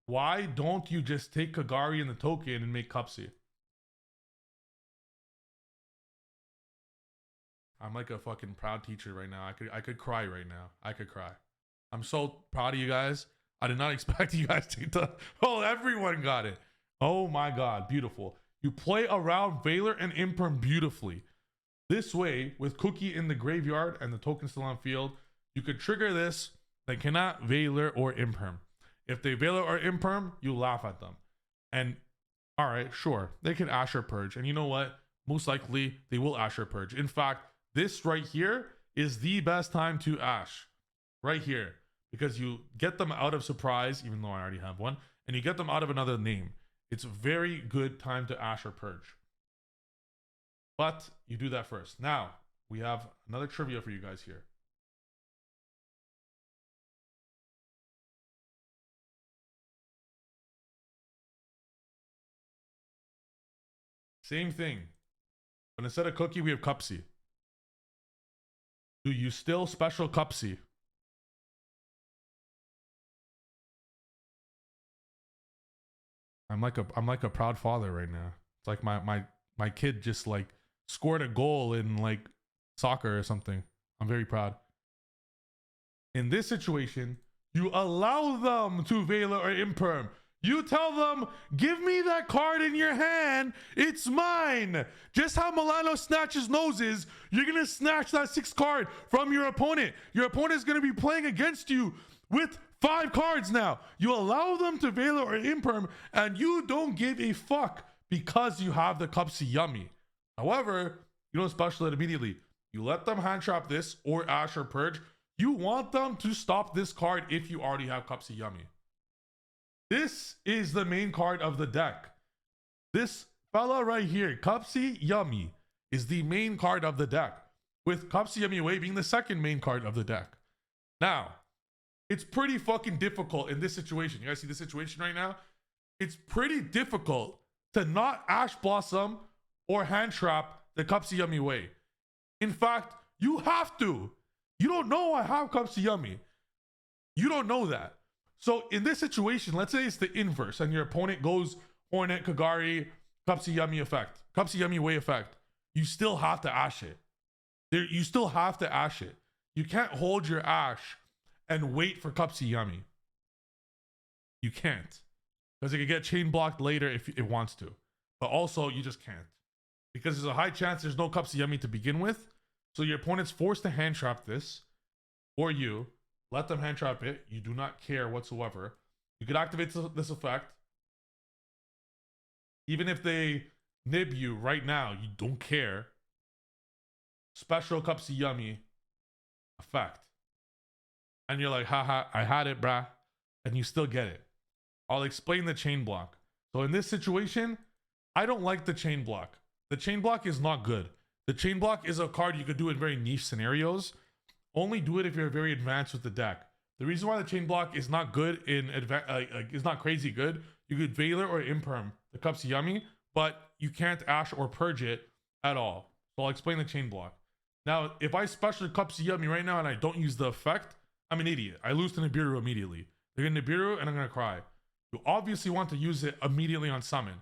Why don't you just take Kagari and the token and make Cupsy? I'm like a fucking proud teacher right now. I could cry right now. I could cry. I'm so proud of you guys. I did not expect you guys to. Oh, everyone got it. Oh my God, beautiful. You play around Valor and Imperm beautifully. This way, with Cookie in the graveyard and the token still on field, you could trigger this. They cannot Valor or Imperm. If they Valor or Imperm, you laugh at them. And all right, sure, they can Asher Purge. And you know what? Most likely, they will Asher Purge. In fact, this right here is the best time to Ash. Right here. Because you get them out of surprise, even though I already have one, and you get them out of another name. It's a very good time to Asher Purge. But you do that first. Now, we have another trivia for you guys here. Same thing. But instead of Cookie, we have Cupsy. Do you still special Cupsy? I'm like a proud father right now. It's like my kid just like scored a goal in like soccer or something. I'm very proud. In this situation, you allow them to Valor or Imperm. You tell them, give me that card in your hand. It's mine. Just how Milano snatches noses, you're going to snatch that 6th card from your opponent. Your opponent is going to be playing against you with 5 cards now. You allow them to Valor or Imperm, and you don't give a fuck because you have the Cupsy Yummy. However, you don't special it immediately. You let them hand trap this or Ash or Purge. You want them to stop this card if you already have Cupsy Yummy. This is the main card of the deck. This fella right here, Cupsy Yummy, is the main card of the deck, with Cupsy Yummy Away being the second main card of the deck. Now, it's pretty fucking difficult in this situation. You guys see the situation right now? It's pretty difficult to not Ash Blossom or hand trap the Cupsy Yummy Way. In fact, you have to. You don't know I have Cupsy Yummy. You don't know that. So in this situation, let's say it's the inverse and your opponent goes Hornet, Kagari, Cupsy Yummy effect, Cupsy Yummy Way effect. You still have to Ash it. You still have to Ash it. You can't hold your Ash and wait for Cupsy Yummy. You can't. Because it could get chain blocked later if it wants to. But also, you just can't. Because there's a high chance there's no Cupsy Yummy to begin with. So your opponent's forced to hand trap this. Or you. Let them hand trap it. You do not care whatsoever. You could activate this effect. Even if they nib you right now, you don't care. Special Cupsy Yummy effect. And you're like, haha, I had it, brah. And you still get it. I'll explain the chain block. So in this situation, I don't like the chain block. The chain block is not good. The chain block is a card you could do in very niche scenarios. Only do it if you're very advanced with the deck. The reason why the chain block is not good in is not crazy good. You could Valor or Imperm the Cupsy Yummy, but you can't Ash or Purge it at all. So I'll explain the chain block. Now, if I special Cupsy Yummy right now and I don't use the effect, I'm an idiot. I lose to Nibiru immediately. They're going to Nibiru and I'm going to cry. You obviously want to use it immediately on summon.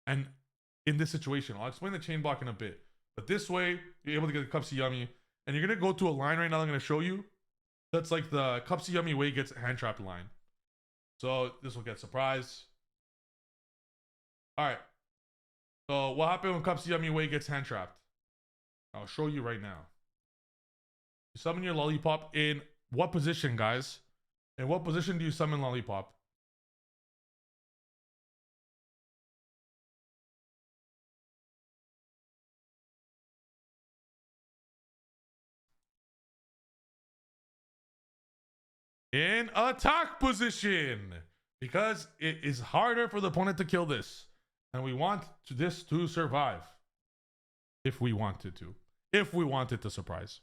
And in this situation, I'll explain the chain block in a bit. But this way, you're able to get the Cupsy Yummy. And you're going to go to a line right now I'm going to show you. That's like the Cupsy Yummy way gets hand trapped line. So this will get surprise. All right. So what happened when Cupsy Yummy way gets hand trapped? I'll show you right now. You summon your Lollipop in what position, guys? In what position do you summon Lollipop? In attack position, because it is harder for the opponent to kill this, and we want this to survive. If we wanted to. If we wanted to surprise.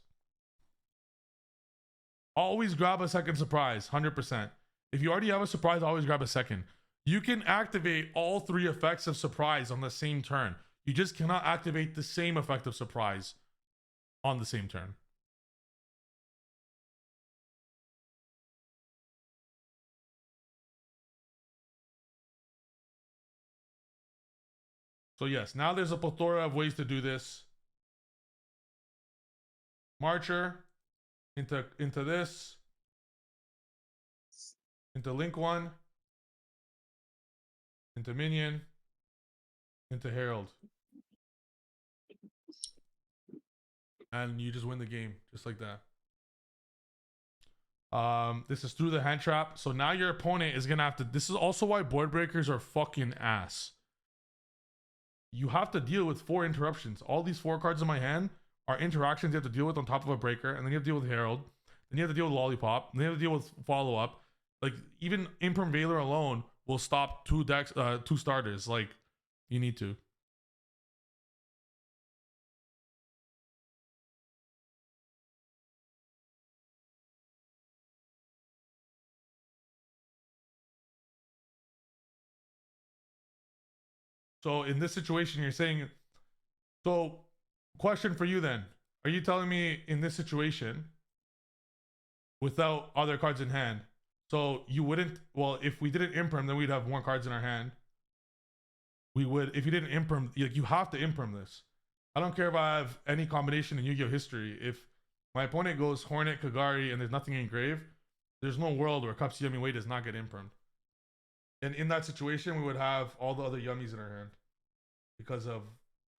Always grab a second surprise, 100%. If you already have a surprise, always grab a second. You can activate all 3 effects of surprise on the same turn. You just cannot activate the same effect of surprise on the same turn. So yes, now there's a plethora of ways to do this. Marcher into this, into Link 1, into Minion, into Herald. And you just win the game, just like that. This is through the hand trap. So now your opponent is gonna have to, this is also why board breakers are fucking ass. You have to deal with 4 interruptions. All these 4 cards in my hand are interactions you have to deal with on top of a breaker, and then you have to deal with Herald, then you have to deal with Lollipop, then you have to deal with follow-up. Like, even Imperm Veiler alone will stop 2 decks, 2 starters. Like, you need to. So in this situation, you're saying, so question for you then. Are you telling me in this situation, without other cards in hand, so you wouldn't, well, if we didn't imperm, then we'd have more cards in our hand. We would, if you didn't imperm, you have to imperm this. I don't care if I have any combination in Yu-Gi-Oh history. If my opponent goes Hornet, Kagari, and there's nothing engraved, there's no world where Cupsy Yummy Way does not get impermed. And in that situation, we would have all the other yummies in our hand because of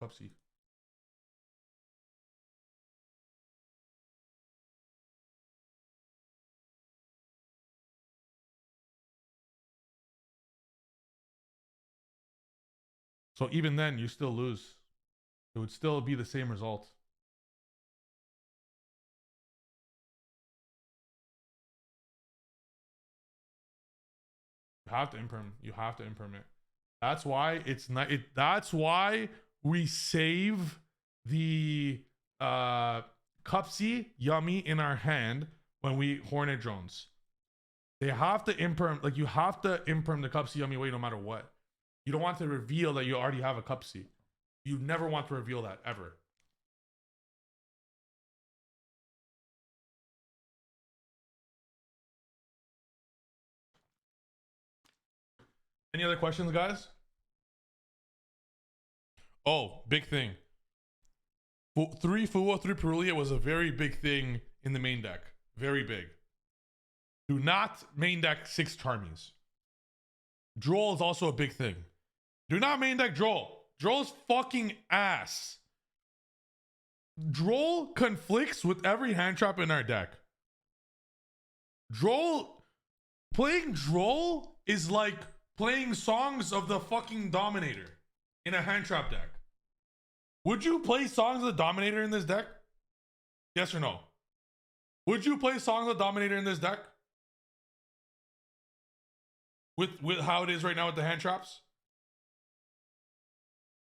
Cupsy. So even then, you still lose. It would still be the same result. You have to imperm. You have to imperm it. That's why it's not. That's why we save the Cupsy Yummy in our hand when we Hornet drones. They have to imperm. Like, you have to imperm the Cupsy Yummy Way no matter what. You don't want to reveal that you already have a Cupsy. You never want to reveal that ever. Any other questions, guys? Oh, big thing. 3 Fuwa, 3 Perulia was a very big thing in the main deck. Very big. Do not main deck 6 Charmies. Droll is also a big thing. Do not main deck Droll. Droll's fucking ass. Droll conflicts with every hand trap in our deck. Playing Droll is like playing Songs of the fucking Dominator in a hand trap deck. Would you play Songs of the Dominator in this deck? Yes or no? Would you play Songs of the Dominator in this deck? With how it is right now with the hand traps?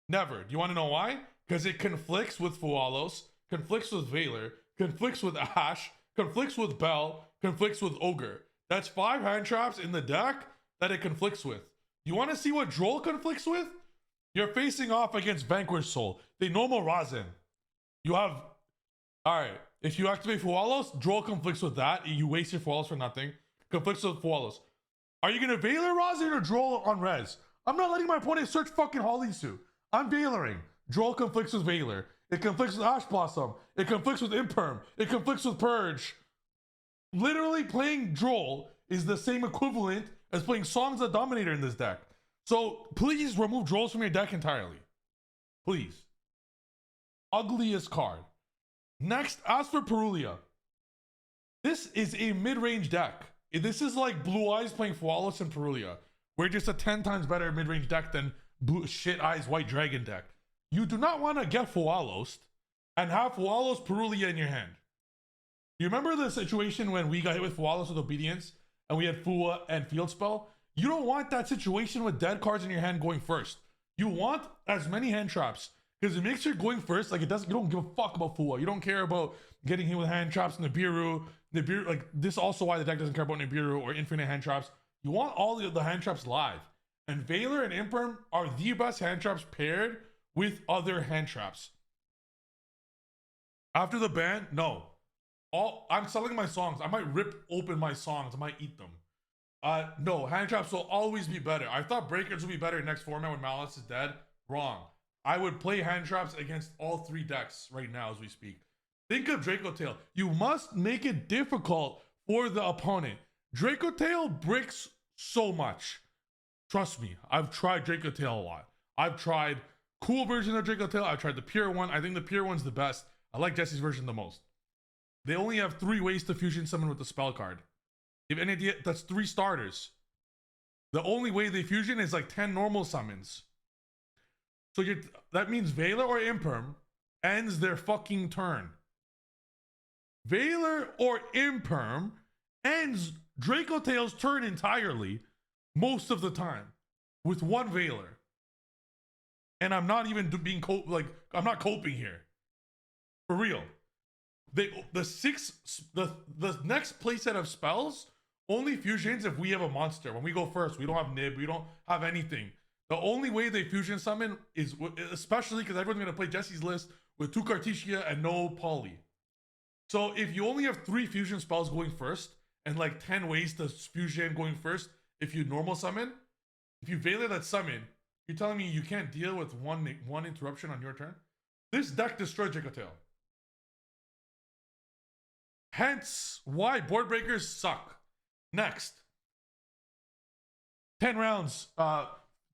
Never. Do you want to know why? Because it conflicts with Fualos, conflicts with Veiler, conflicts with Ash, conflicts with Bell, conflicts with Ogre. That's 5 hand traps in the deck that it conflicts with. You want to see what Droll conflicts with? You're facing off against Vanquished Soul. They normal Razen. You have All right. If you activate Fualos, Droll conflicts with that. You waste your Fualos for nothing. Conflicts with Fualos. Are you gonna Veiler Rosin or Droll on res? I'm not letting my opponent search fucking Hollysu. I'm Veilering. Droll conflicts with Veiler. It conflicts with Ash Blossom. It conflicts with Imperm. It conflicts with Purge. Literally playing Droll is the same equivalent as playing Songs of Dominator in this deck. So please remove Drolls from your deck entirely. Please. Ugliest card. Next, as for Perulia, this is a mid-range deck. This is like Blue Eyes playing Flawless and Perulia. We're just a 10 times better mid-range deck than Blue Shit Eyes White Dragon deck. You do not want to get Fualos and have Fualos Perulia in your hand. You remember the situation when we got hit with Fualos with Obedience and we had Fua and Field Spell? You don't want that situation with dead cards in your hand going first. You want as many hand traps because it makes sure going first, like it doesn't, you don't give a fuck about Fua. You don't care about getting hit with hand traps, Nibiru, like this also why the deck doesn't care about Nibiru or infinite hand traps. You want all the hand traps live. And Veiler and Imperm are the best hand traps paired with other hand traps. After the ban, no. I'm selling my songs. I might rip open my songs. I might eat them. No, hand traps will always be better. I thought breakers would be better next format when Malice is dead. Wrong. I would play hand traps against all three decks right now as we speak. Think of Draco Tail. You must make it difficult for the opponent. Draco Tail bricks so much. Trust me, I've tried Draco Tail a lot. I've tried cool version of Draco Tail. I've tried the pure one. I think the pure one's the best. I like Jesse's version the most. They only have 3 ways to fusion summon with the spell card. If any idea, that's 3 starters. The only way they fusion is like 10 normal summons. So that means Veiler or Imperm ends their fucking turn. Veiler or Imperm ends Draco Tail's turn entirely most of the time with 1 Veiler. And I'm not even being I'm not coping here. For real. The next playset of spells only fusions if we have a monster. When we go first, we don't have Nib, we don't have anything. The only way they fusion summon is, especially because everyone's going to play Jesse's list with 2 Cartesia and no Poly. So if you only have 3 fusion spells going first and like 10 ways to fusion going first, if you normal summon, if you Veiler that summon, you're telling me you can't deal with one interruption on your turn? This deck destroyed Draco Tail. Hence why board breakers suck. Next. 10 rounds.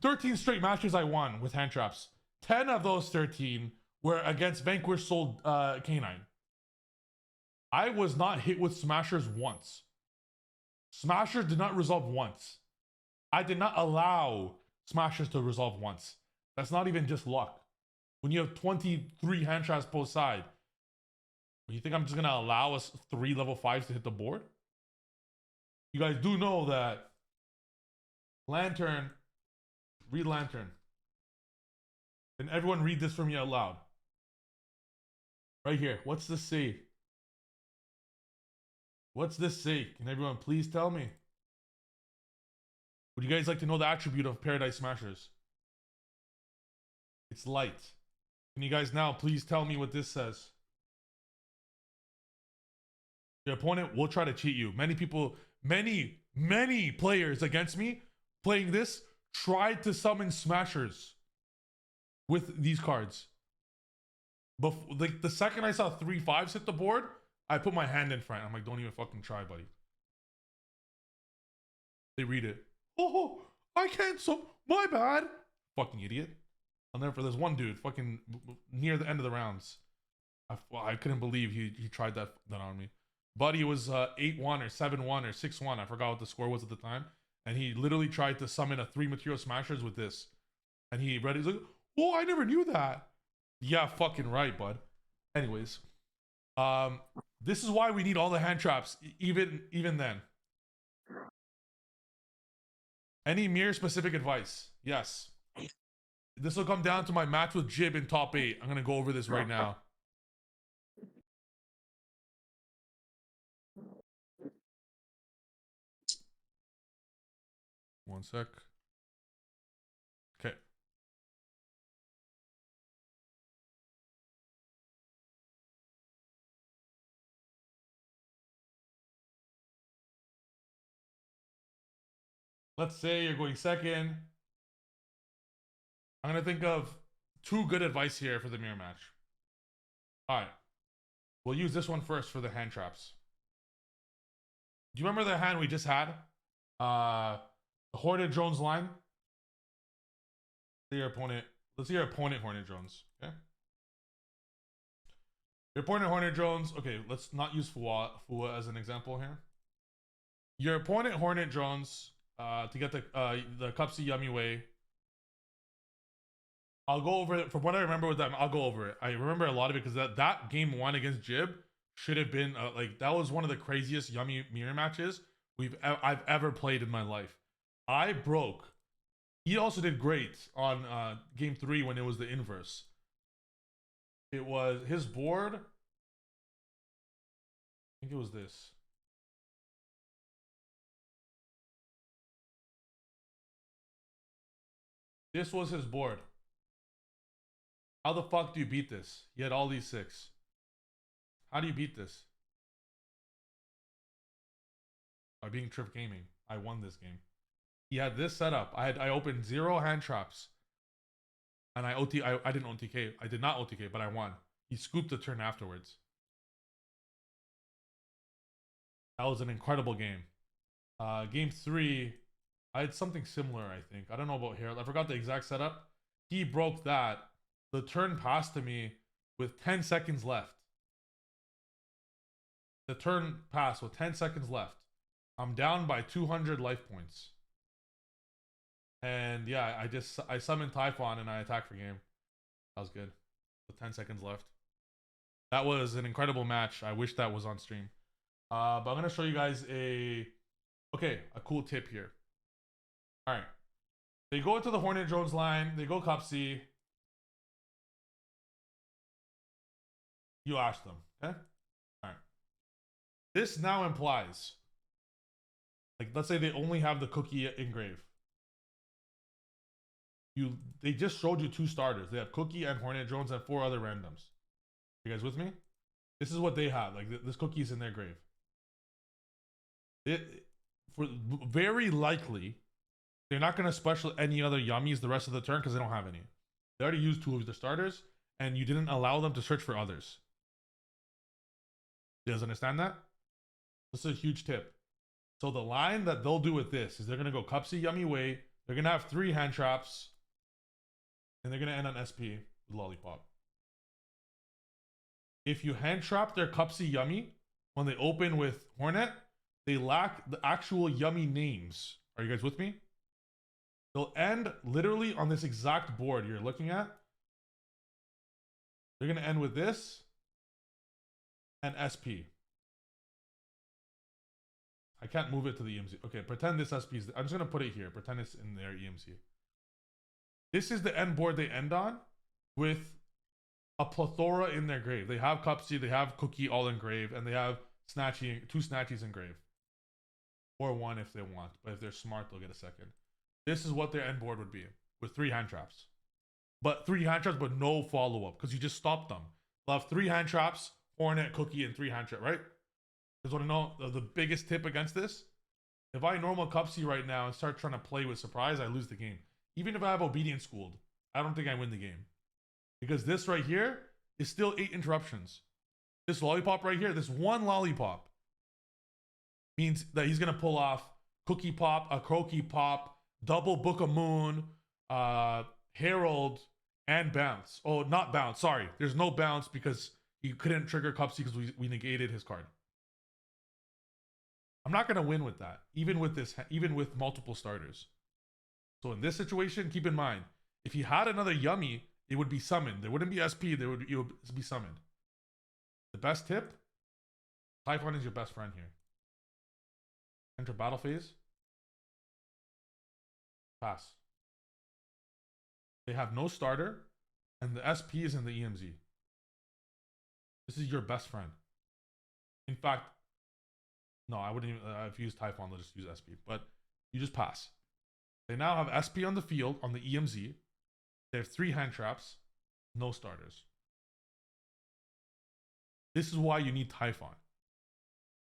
13 straight matches I won with hand traps. 10 of those 13 were against Vanquish Soul Canine. I was not hit with Smashers once. Smashers did not resolve once. I did not allow Smashers to resolve once. That's not even just luck. When you have 23 hand traps both side, you think I'm just gonna allow us 3 level 5s to hit the board? You guys do know that Lantern, read Lantern. And everyone read this for me out loud. Right here. What's this say? What's this say? Can everyone please tell me? Would you guys like to know the attribute of Paradise Smashers? It's light. Can you guys now please tell me what this says? Your opponent will try to cheat you. Many people, many players against me playing this tried to summon Smashers with these cards. Like the second I saw 3 5s hit the board, I put my hand in front. I'm like, don't even fucking try, buddy. They read it. Oh, I can't, so my bad. Fucking idiot. I'll never, there's one dude fucking near the end of the rounds. I couldn't believe he tried that on me. Buddy was 8-1 or 7-1 or 6-1. I forgot what the score was at the time. And he literally tried to summon a 3 material Smashers with this. And he read it. He's like, oh, I never knew that. Yeah, fucking right, bud. Anyways. This is why we need all the hand traps, even then. Any mirror specific advice? Yes. This will come down to my match with Jib in top 8. I'm gonna go over this right now. One sec. Okay. let's say you're going second. I'm gonna think of 2 good advice here for the mirror match. All right, we'll use this one first for the hand traps. Do you remember the hand we just had? The Hornet Drones line. Your opponent. Let's see your opponent Hornet Drones. Okay. Your opponent Hornet Drones. Okay, let's not use Fua as an example here. Your opponent Hornet Drones to get the Cup C Yummy Way. I'll go over it. From what I remember with them, I'll go over it. I remember a lot of it because that game 1 against Jib should have been like, that was one of the craziest Yummy mirror matches I've ever played in my life. I broke. He also did great on game 3 when it was the inverse. It was his board. I think it was this. This was his board. How the fuck do you beat this? He had all these 6. How do you beat this? By being Trif Gaming. I won this game. He had this setup. I opened 0 hand traps. And I didn't OTK. I did not OTK, but I won. He scooped the turn afterwards. That was an incredible game. Game 3, I had something similar, I think. I don't know about Harold. I forgot the exact setup. He broke that. The turn passed to me with 10 seconds left. The turn passed with 10 seconds left. I'm down by 200 life points. And yeah, I summoned Typhon and I attacked for game. That was good. With 10 seconds left. That was an incredible match. I wish that was on stream. But I'm going to show you guys a cool tip here. All right. They go into the Hornet Drones line. They go Cup C. You ask them, okay? All right. This now implies, like, let's say they only have the cookie engrave. They just showed you 2 starters. They have Cookie and Hornet Drones and 4 other randoms. You guys with me? This is what they have. Like, this cookie's in their grave. Very likely, they're not going to special any other yummies the rest of the turn because they don't have any. They already used 2 of the starters, and you didn't allow them to search for others. You guys understand that? This is a huge tip. So the line that they'll do with this is they're going to go Cup C Yummy Way. They're going to have 3 hand traps. And they're going to end on SP with Lollipop. If you hand trap their Cup C Yummy, when they open with Hornet, they lack the actual Yummy names. Are you guys with me? They'll end literally on this exact board you're looking at. They're going to end with this and SP. I can't move it to the EMC. Okay, pretend this SP is... I'm just going to put it here. Pretend it's in their EMC. This is the end board they end on with a plethora in their grave. They have Cup C, they have Cookie all engraved, and they have Snatchy, 2 Snatchies engraved. Or 1 if they want. But if they're smart, they'll get a second. This is what their end board would be with 3 hand traps. But 3 hand traps, but no follow-up because you just stopped them. They'll have 3 hand traps, Hornet, Cookie, and 3 hand traps, right? You guys want to know the biggest tip against this? If I normal Cup C right now and start trying to play with surprise, I lose the game. Even if I have Obedience Schooled, I don't think I win the game. Because this right here is still 8 interruptions. This lollipop right here, this 1 lollipop, means that he's going to pull off Cookie Pop, a Croaky Pop, double Book of Moon, Herald, and Bounce. Oh, not Bounce, sorry. There's no Bounce because he couldn't trigger Cup C because we negated his card. I'm not going to win with that, even with multiple starters. So in this situation, keep in mind, if he had another Yummy, it would be summoned. There wouldn't be SP, it would be summoned. The best tip, Typhon is your best friend here. Enter battle phase. Pass. They have no starter, and the SP is in the EMZ. This is your best friend. In fact, no, I wouldn't even, if you use Typhon, they'll just use SP, but you just pass. They now have SP on the field, on the EMZ. They have 3 hand traps, no starters. This is why you need Typhon.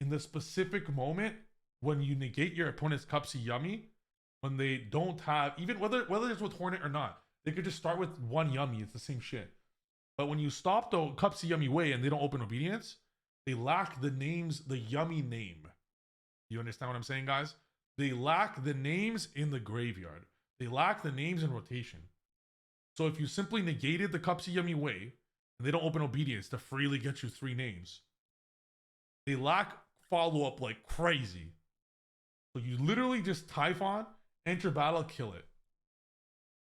In the specific moment, when you negate your opponent's Cup C Yummy, when they don't have, even whether it's with Hornet or not, they could just start with one Yummy. It's the same shit. But when you stop the Cupsy Yummy way and they don't open Obedience, they lack the names, the Yummy name. You understand what I'm saying, guys? They lack the names in the graveyard. They lack the names in rotation. So if you simply negated the Cupsy Yummy way and they don't open Obedience to freely get you 3 names, they lack follow-up like crazy. So you literally just Typhon, enter battle, kill it.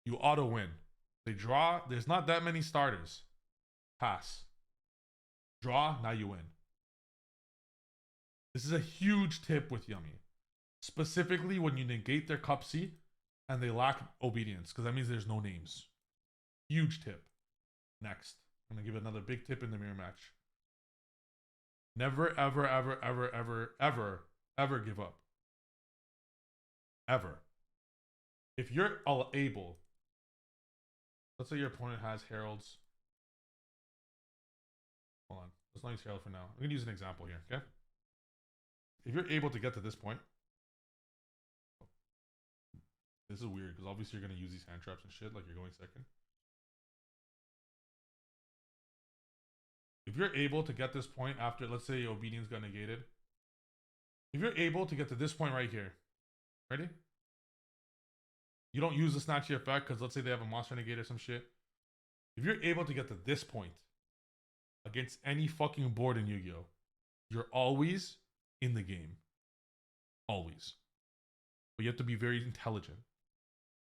You auto win. They draw. There's not that many starters. Pass. Draw. Now you win. This is a huge tip with Yummy. Specifically when you negate their Cupsy and they lack Obedience, because that means there's no names. Huge tip. Next. I'm going to give another big tip in the mirror match. Never, ever, ever, ever, ever, ever, ever give up. Ever. If you're able, let's say your opponent has Heralds. Hold on. Let's not use Herald for now. I'm going to use an example here, okay? If you're able to get to this point, this is weird because obviously you're going to use these hand traps and shit like you're going second. If you're able to get this point after, let's say Obedience got negated. If you're able to get to this point right here, ready? You don't use the Snatchy effect because let's say they have a monster negate or some shit. If you're able to get to this point against any fucking board in Yu-Gi-Oh, you're always in the game. Always. But you have to be very intelligent.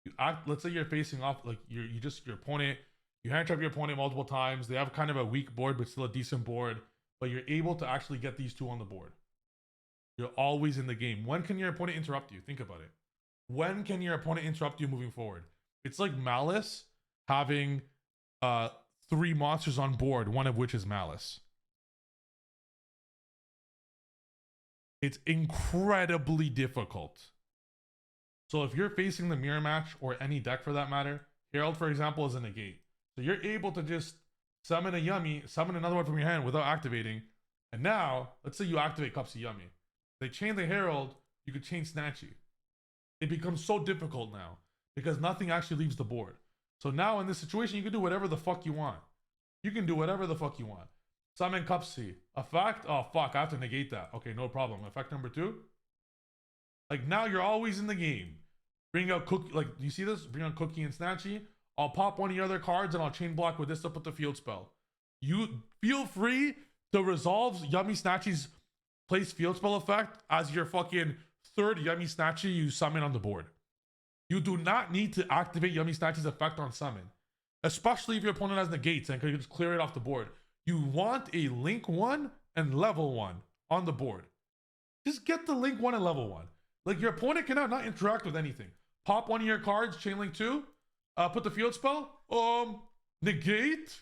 You act, let's say you're facing off, like your opponent, you hand trap your opponent multiple times. They have kind of a weak board, but still a decent board. But you're able to actually get these 2 on the board. You're always in the game. When can your opponent interrupt you? Think about it. When can your opponent interrupt you moving forward? It's like Malice having 3 monsters on board, one of which is Malice. It's incredibly difficult. So if you're facing the mirror match or any deck for that matter, Herald, for example, is a negate. So you're able to just summon a Yummy, summon another one from your hand without activating. And now, let's say you activate Cupsy Yummy. They chain the Herald, you could chain Snatchy. It becomes so difficult now because nothing actually leaves the board. So now in this situation, you can do whatever the fuck you want. You can do whatever the fuck you want. Summon Cupsy. Effect? Oh fuck, I have to negate that. Okay, no problem. Effect number 2. Like now you're always in the game. Bring out Cookie, like you see this? Bring out Cookie and Snatchy. I'll pop one of your other cards and I'll chain block with this to put the field spell. You feel free to resolve Yummy Snatchy's place field spell effect as your fucking 3rd Yummy Snatchy you summon on the board. You do not need to activate Yummy Snatchy's effect on summon. Especially if your opponent has negates and can just clear it off the board. You want a link 1 and level 1 on the board. Just get the link 1 and level 1. Like your opponent cannot not interact with anything. Pop one of your cards, chain link 2. Put the field spell. Negate.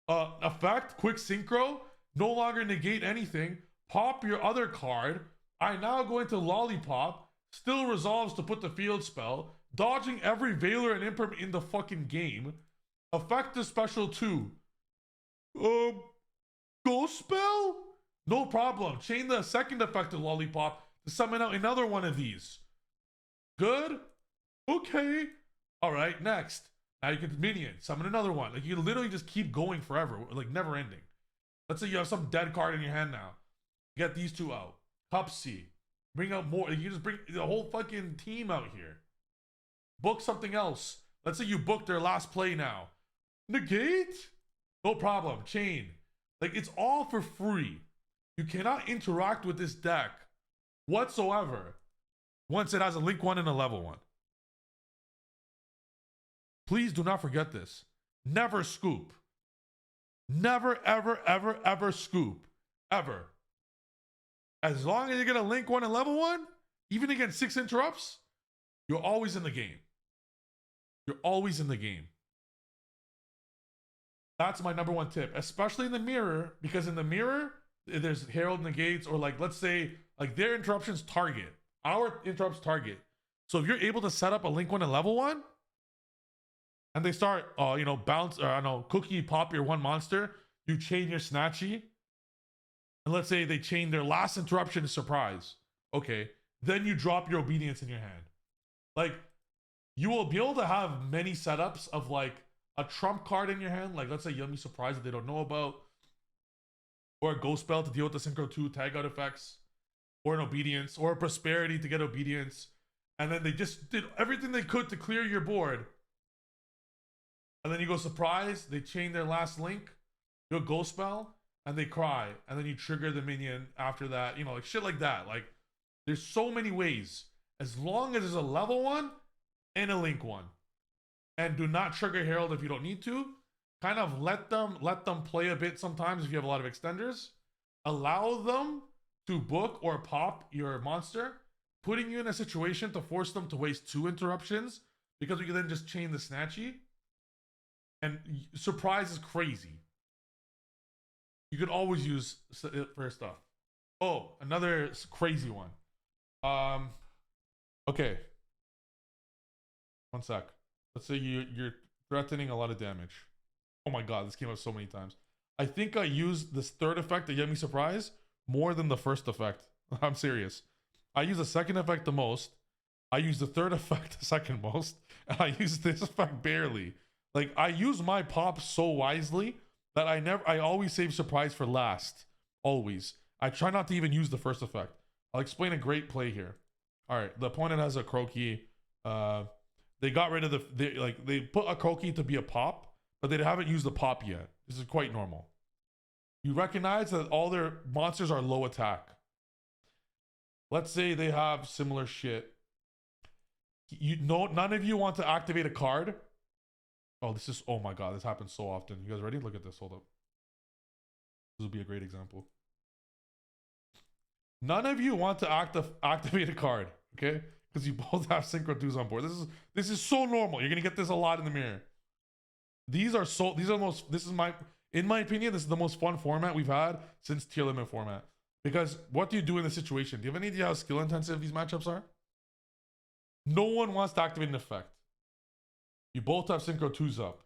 Effect. Quick synchro. No longer negate anything. Pop your other card. I now go into Lollipop. Still resolves to put the field spell. Dodging every Veiler and Imperm in the fucking game. Effect the special 2. Ghost spell? No problem. Chain the second effect of Lollipop to summon out another one of these. Good? Okay. Alright, next. Now you can minion. Summon another one. Like you literally just keep going forever. Like never ending. Let's say you have some dead card in your hand now. Get these 2 out. Cupsy. Bring out more. You just bring the whole fucking team out here. Book something else. Let's say you book their last play now. Negate? No problem. Chain. Like it's all for free. You cannot interact with this deck whatsoever once it has a link 1 and a level 1. Please do not forget this. Never scoop. Never, ever, ever, ever scoop. Ever. As long as you get a link 1 and level 1, even against 6 interrupts, you're always in the game. You're always in the game. That's my number 1 tip, especially in the mirror, because in the mirror, there's Herald negates, or like, let's say, like their interruptions target. Our interrupts target. So if you're able to set up a link 1 and level 1, and they start, bounce, or I don't know, Cookie, pop your 1 monster, you chain your Snatchy, and let's say they chain their last interruption surprise. Okay, then you drop your Obedience in your hand. Like, you will be able to have many setups of like a trump card in your hand, like let's say Yummy Surprise that they don't know about, or a Ghost Spell to deal with the Synchro 2 tag out effects, or an Obedience, or a Prosperity to get Obedience. And then they just did everything they could to clear your board. And then you go Surprise, they chain their last link, you go Ghost Spell, and they cry. And then you trigger the minion after that, you know, like shit like that. Like, there's so many ways. As long as there's a level 1 and a link 1. And do not trigger Herald if you don't need to. Kind of let them play a bit sometimes if you have a lot of extenders. Allow them to book or pop your monster, putting you in a situation to force them to waste 2 interruptions, because we can then just chain the Snatchy. And Surprise is crazy. You could always use it for stuff. Oh, another crazy one. Okay. One sec. Let's say you're threatening a lot of damage. Oh my god, this came up so many times. I think I used this third effect, the Yummy Surprise, more than the first effect. I'm serious. I use the second effect the most. I use the third effect the second most. And I use this effect barely. Like, I use my pop so wisely that I always save Surprise for last. Always. I try not to even use the first effect. I'll explain a great play here. All right, the opponent has a Croaky. They got rid of they put a Croaky to be a pop, but they haven't used the pop yet. This is quite normal. You recognize that all their monsters are low attack. Let's say they have similar shit. None of you want to activate a card. Oh my god, this happens so often. You guys ready? Look at this. Hold up. This will be a great example. None of you want to activate a card, okay? Because you both have Synchro 2s on board. This is so normal. You're gonna get this a lot in the mirror. In my opinion, this is the most fun format we've had since tier limit format. Because what do you do in this situation? Do you have any idea how skill intensive these matchups are? No one wants to activate an effect. You both have Synchro 2s up.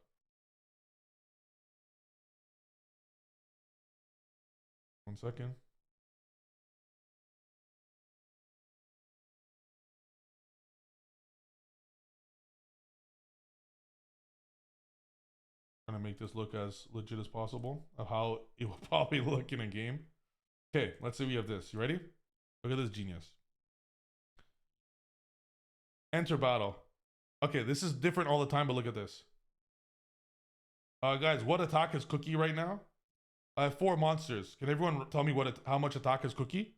One second. Trying to make this look as legit as possible of how it will probably look in a game. Okay, let's say we have this. You ready? Look at this genius. Enter battle. Okay, this is different all the time, but look at this. Guys, what attack is Cookie right now? I have 4 monsters. Can everyone tell me how much attack is Cookie?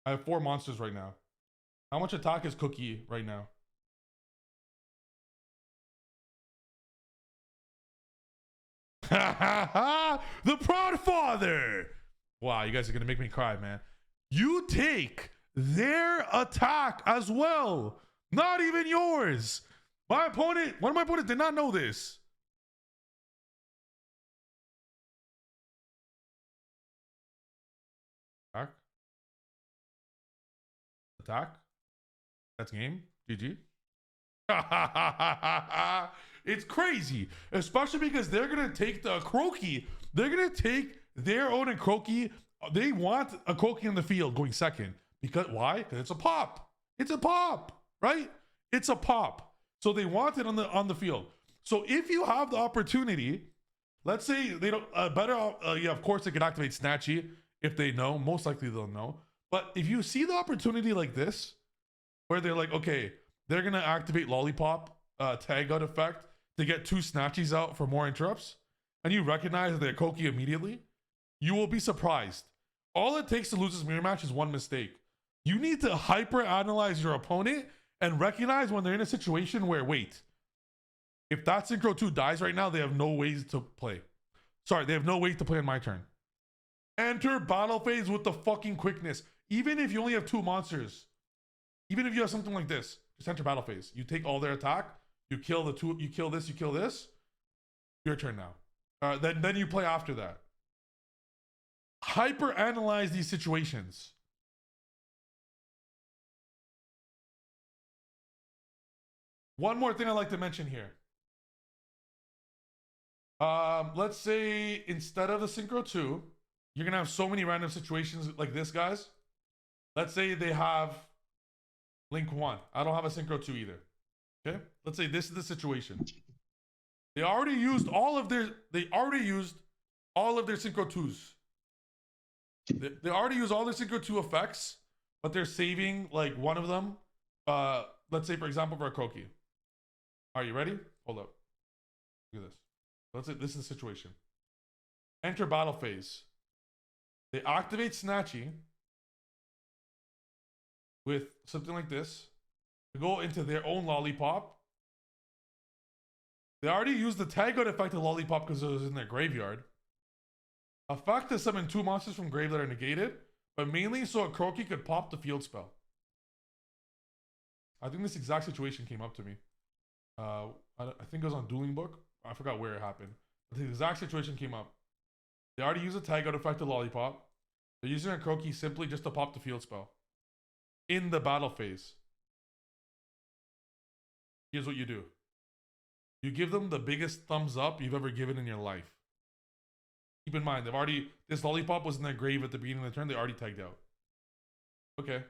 I have 4 monsters right now. How much attack is Cookie right now? The proud father. Wow, you guys are gonna make me cry, man. You take their attack as well, not even yours. One of my opponents did not know this. Attack. That's game. GG. It's crazy, especially because they're gonna take the Croaky. They're gonna take their own and Croaky. They want a Croaky in the field going second. Because why? Because it's a pop. It's a pop, right? It's a pop. So they want it on the field. So if you have the opportunity, let's say they don't yeah, of course they can activate Snatchy if they know. Most likely they'll know. But if you see the opportunity like this, where they're like, okay, they're gonna activate Lollipop tag out effect to get 2 Snatchies out for more interrupts, and you recognize that they're Koki immediately, you will be surprised. All it takes to lose this mirror match is one mistake. You need to hyper analyze your opponent and recognize when they're in a situation where, wait, if that Synchro 2 dies right now, they have no ways to play. Sorry, they have no way to play on my turn. Enter battle phase with the fucking quickness. Even if you only have 2 monsters, even if you have something like this, just enter battle phase. You take all their attack, you kill the 2, you kill this, you kill this. Your turn now. Then you play after that. Hyper analyze these situations. One more thing I'd like to mention here. Let's say instead of the Synchro 2, you're gonna have so many random situations like this, guys. Let's say they have Link 1. I don't have a Synchro 2 either. Okay? Let's say this is the situation. They already used all of their Synchro 2s. They already used all their Synchro 2 effects, but they're saving like one of them. Let's say for example for a Croaky. Are you ready? Hold up. Look at this. Let's say this is the situation. Enter battle phase. They activate Snatchy with something like this to go into their own Lollipop. They already used the tag out effect of Lollipop because it was in their graveyard. Effect to summon 2 monsters from grave that are negated, but mainly so a Croaky could pop the field spell. I think this exact situation came up to me. I think it was on Dueling Book. I forgot where it happened. But the exact situation came up. They already used a tag out effect of Lollipop. They're using a Croaky simply just to pop the field spell. In the battle phase. Here's what you do. You give them the biggest thumbs up you've ever given in your life. Keep in mind, this Lollipop was in their grave at the beginning of the turn. They already tagged out. Okay.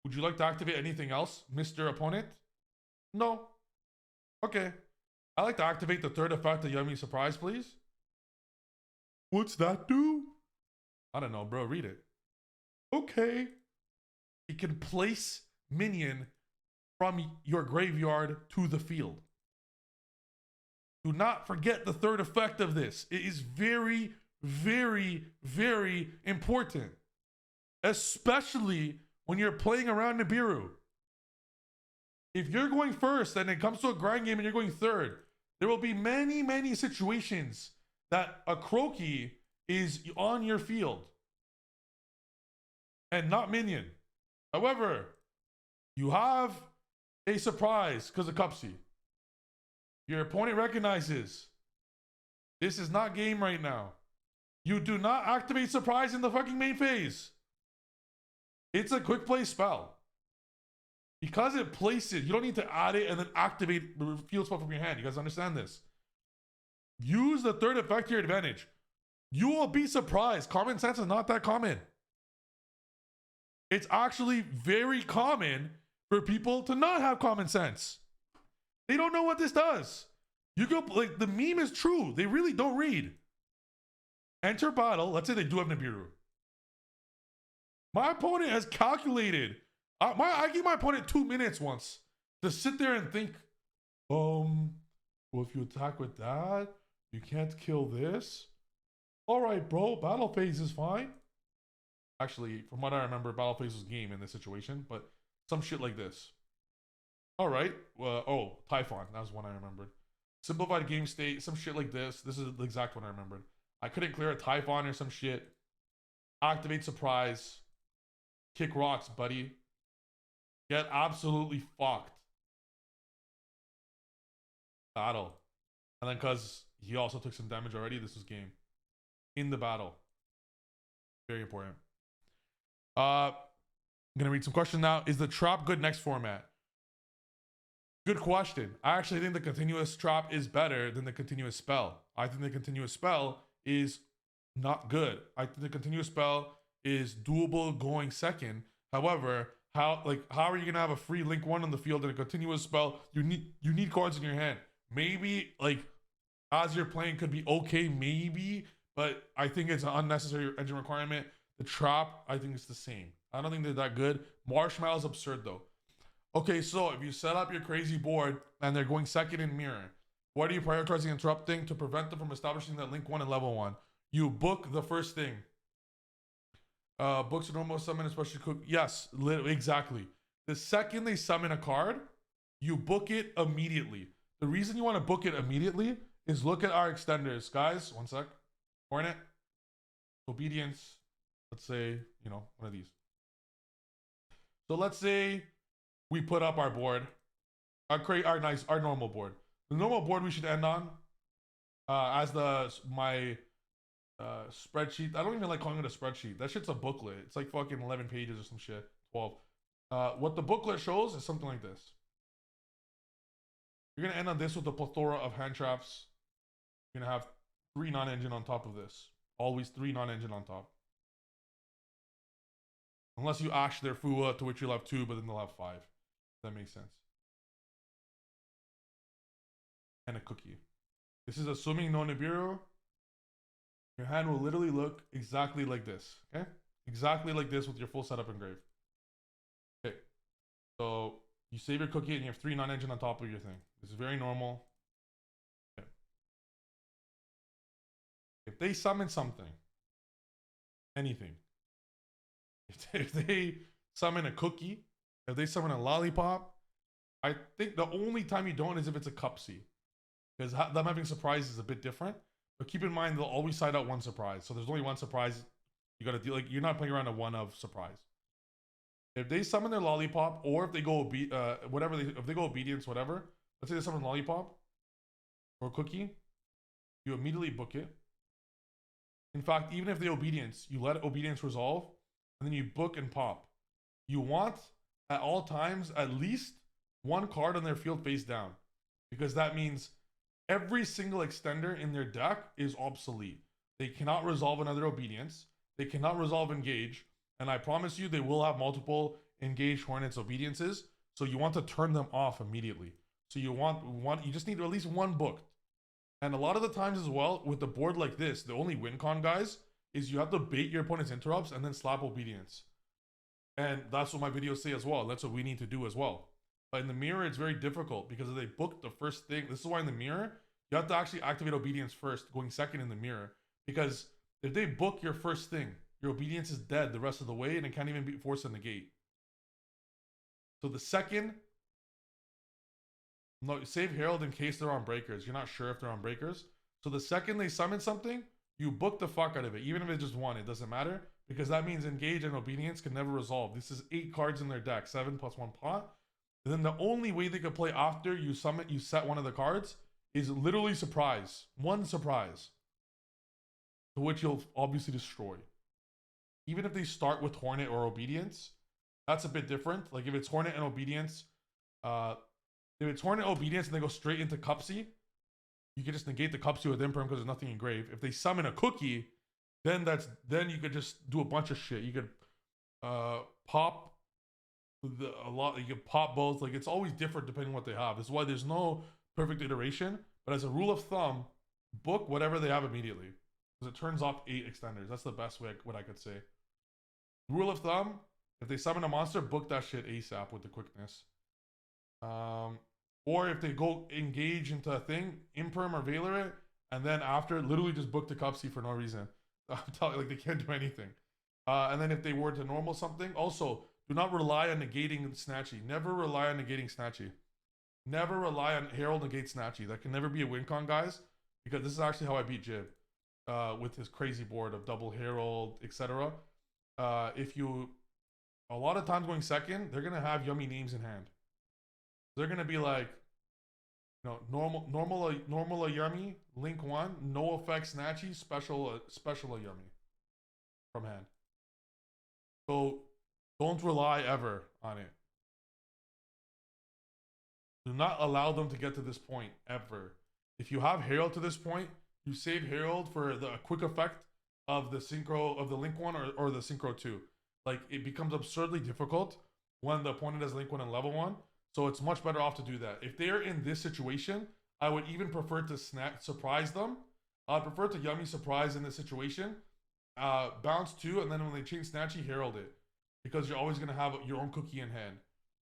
Would you like to activate anything else, Mr. Opponent? No. Okay. I like to activate the third effect of Yummy Surprise, please. What's that do? I don't know, bro. Read it. Okay. You can place minion from your graveyard to the field. Do not forget the third effect of this. It is very, very, very important. Especially when you're playing around Nibiru. If you're going first and it comes to a grind game and you're going third, there will be many, many situations that a Croaky is on your field and not minion. However, you have a surprise because of Cupsy. Your opponent recognizes this is not game right now. You do not activate surprise in the fucking main phase. It's a quick play spell. Because it places, you don't need to add it and then activate the field spell from your hand. You guys understand this? Use the third effect to your advantage. You will be surprised. Common sense is not that common. It's actually very common for people to not have common sense. They don't know what this does. You go, like, the meme is true. They really don't read. Enter battle. Let's say they do have Nibiru. My opponent has calculated. I gave my opponent 2 minutes once to sit there and think, well, if you attack with that, you can't kill this. All right, bro, battle phase is fine. Actually, from what I remember, battle phase was game in this situation, but some shit like this. All right, Typhon, that was one I remembered. Simplified game state, some shit like this. This is the exact one I remembered. I couldn't clear a Typhon or some shit. Activate surprise. Kick rocks, buddy. Get absolutely fucked. Battle. And then because he also took some damage already, this was game. In the battle. Very important. I'm going to read some questions now. Is the trap good next format? Good question. I actually think the continuous trap is better than the continuous spell. I think the continuous spell is not good. I think the continuous spell is doable going second. However, how are you gonna have a free Link 1 on the field and a continuous spell? You need cards in your hand. Maybe like as you're playing could be okay, maybe, but I think it's an unnecessary engine requirement. The trap, I think it's the same. I don't think they're that good. Marshmallow's absurd though. Okay, so if you set up your crazy board and they're going second in mirror, what are you prioritizing interrupting to prevent them from establishing that Link 1 and level 1? You book the first thing. Books a normal summon, especially cook. Yes, exactly. The second they summon a card, you book it immediately. The reason you want to book it immediately is look at our extenders. Guys, one sec. Hornet, Obedience, let's say, one of these. So let's say we put up our board, our normal board. The normal board we should end on as my spreadsheet. I don't even like calling it a spreadsheet. That shit's a booklet. It's like fucking 11 pages or some shit. 12. What the booklet shows is something like this. You're gonna end on this with a plethora of hand traps. You're gonna have 3 non-engine on top of this. Always 3 non-engine on top. Unless you ash their Fua, to which you'll have 2, but then they'll have 5. That makes sense. And a cookie. This is assuming no Nibiru. Your hand will literally look exactly like this. Okay? Exactly like this with your full setup engraved. Okay. So you save your cookie and you have 3 non-engine on top of your thing. This is very normal. Okay. If they summon something, anything, if they summon a cookie, if they summon a lollipop, I think the only time you don't is if it's a cupsy. Because them having surprise is a bit different. But keep in mind, they'll always side out 1 surprise. So there's only 1 surprise you gotta do. Like, you're not playing around a 1 of surprise. If they summon their lollipop, or if they go if they go obedience, whatever. Let's say they summon lollipop or cookie, you immediately book it. In fact, even if they obedience, you let obedience resolve, and then you book and pop. You want at all times at least 1 card on their field face down, because that means every single extender in their deck is obsolete. They cannot resolve another obedience. They cannot resolve engage. And I promise you, they will have multiple engage Hornets obediences. So you want to turn them off immediately. So you you just need at least 1 booked. And a lot of the times as well, with the board like this, the only win con, guys, is you have to bait your opponent's interrupts and then slap obedience. And that's what my videos say as well. That's what we need to do as well. But in the mirror, it's very difficult because if they book the first thing, this is why in the mirror, you have to actually activate obedience first, going second in the mirror. Because if they book your first thing, your obedience is dead the rest of the way and it can't even be forced to negate. So the second, no, save Herald in case they're on breakers. You're not sure if they're on breakers. So the second they summon something, you book the fuck out of it. Even if it's just 1, it doesn't matter. Because that means engage and obedience can never resolve. This is 8 cards in their deck, 7 plus 1 pot. And then the only way they could play after you set one of the cards is literally surprise. 1 surprise. To which you'll obviously destroy. Even if they start with Hornet or Obedience, that's a bit different. Like if it's Hornet and Obedience, if it's Hornet Obedience and they go straight into Cupsy, you can just negate the Cupsy with Imperm because there's nothing engraved. If they summon a cookie, then you could just do a bunch of shit. You could pop you could pop both. Like it's always different depending on what they have. This is why there's no perfect iteration. But as a rule of thumb, book whatever they have immediately. Because it turns off 8 extenders. That's the best way what I could say. Rule of thumb, if they summon a monster, book that shit ASAP with the quickness. Or if they go engage into a thing, Imperm or Valor it, and then after, literally just book the Cupsy for no reason. I'm telling you, like they can't do anything. And then if they were to normal something, also, do not rely on negating Snatchy. Never rely on negating Snatchy. Never rely on Herald negate Snatchy. That can never be a win con, guys, because this is actually how I beat Jib. With his crazy board of double Herald, etc. If you, a lot of times going second, they're gonna have yummy names in hand. They're gonna be like, you know, normal a yummy, link 1, no effect Snatchy, special a yummy from hand. So don't rely ever on it. Do not allow them to get to this point ever. If you have Herald to this point, you save Herald for the quick effect of the synchro of the link 1 or the synchro 2. Like it becomes absurdly difficult when the opponent has link 1 and level 1. So it's much better off to do that. If they're in this situation, I would even prefer to surprise them. I'd prefer to yummy surprise in this situation. Bounce 2, and then when they change Snatchy, Herald it. Because you're always gonna have your own cookie in hand.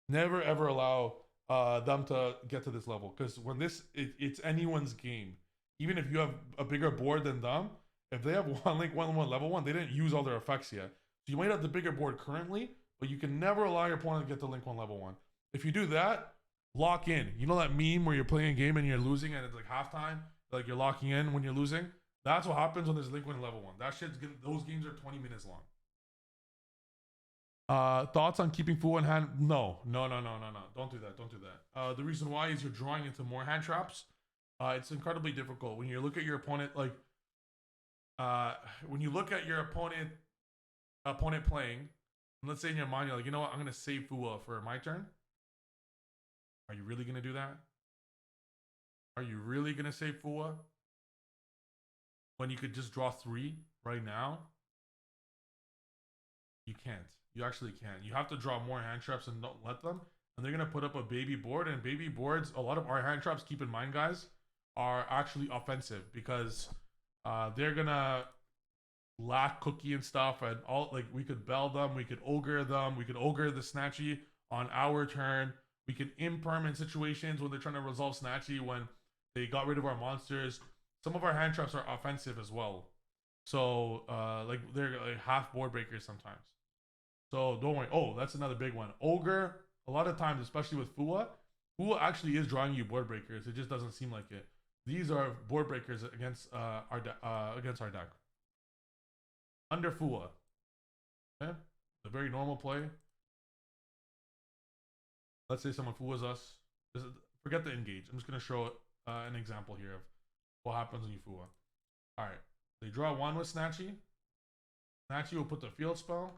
Never ever allow them to get to this level. Because when it's anyone's game. Even if you have a bigger board than them, if they have one link 1 level 1, they didn't use all their effects yet. So you might have the bigger board currently, but you can never allow your opponent to get to link 1 level 1. If you do that, lock in. You know that meme where you're playing a game and you're losing and it's like halftime, like you're locking in when you're losing? That's what happens when there's link 1 level 1. Those games are 20 minutes long. Thoughts on keeping Fu in hand? No. Don't do that. The reason why is you're drawing into more hand traps. It's incredibly difficult when you look at your opponent. Like, when you look at your opponent playing, and let's say in your mind you're like, you know what, I'm gonna save Fua for my turn. Are you really gonna do that? Are you really gonna save Fua when you could just draw 3 right now? You can't. You actually can. You have to draw more hand traps and don't let them. And they're gonna put up a baby board, and baby boards, a lot of our hand traps, keep in mind guys, are actually offensive because they're gonna lack cookie and stuff, and all, like, we could bell them, we could ogre them, we could ogre the snatchy on our turn, we could imperm in situations when they're trying to resolve snatchy when they got rid of our monsters. Some of our hand traps are offensive as well, so like they're like half board breakers sometimes. So don't worry. Oh, that's another big one. Ogre, a lot of times, especially with Fua actually is drawing you board breakers. It just doesn't seem like it. These are board breakers against our deck. Under Fua. Okay? A very normal play. Let's say someone Fua's us. Forget the engage. I'm just going to show an example here of what happens when you Fua. Alright. They draw one with Snatchy. Snatchy will put the field spell.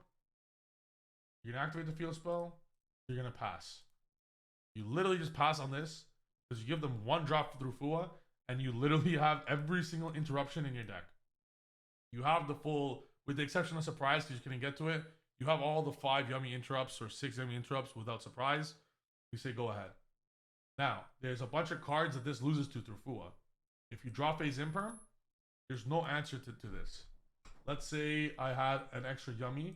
You're going to activate the field spell. You're going to pass. You literally just pass on this because you give them one drop through Fua, and you literally have every single interruption in your deck. You have the full, with the exception of surprise, because you couldn't get to it, you have all the 5 yummy interrupts or 6 yummy interrupts without surprise. You say go ahead. Now, there's a bunch of cards that this loses to through Fua. If you draw phase imperm, there's no answer to this. Let's say I had an extra yummy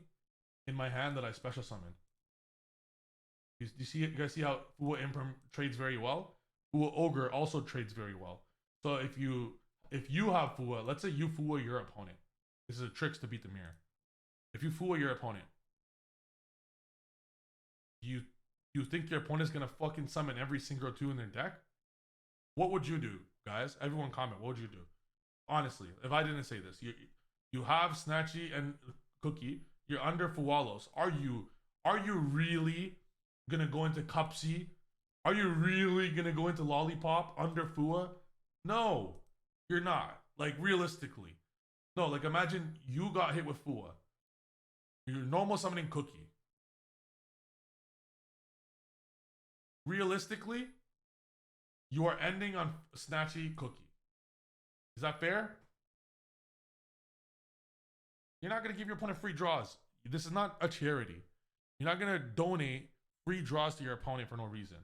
in my hand that I special summon. You guys see how Fua imperm trades very well? Fua ogre also trades very well. So if you have Fua, let's say you Fua your opponent. This is a tricks to beat the mirror. If you Fua your opponent, you think your opponent's gonna fucking summon every synchro 2 in their deck? What would you do, guys? Everyone comment. What would you do? Honestly, if I didn't say this, you have Snatchy and Cookie. You're under Fualos. Are you really gonna go into Cupsy? Are you really gonna go into Lollipop under Fua? No, you're not. Like, realistically. No, like, imagine you got hit with Fua. You're normal summoning Cookie. Realistically, you are ending on Snatchy Cookie. Is that fair? You're not going to give your opponent free draws. This is not a charity. You're not going to donate free draws to your opponent for no reason.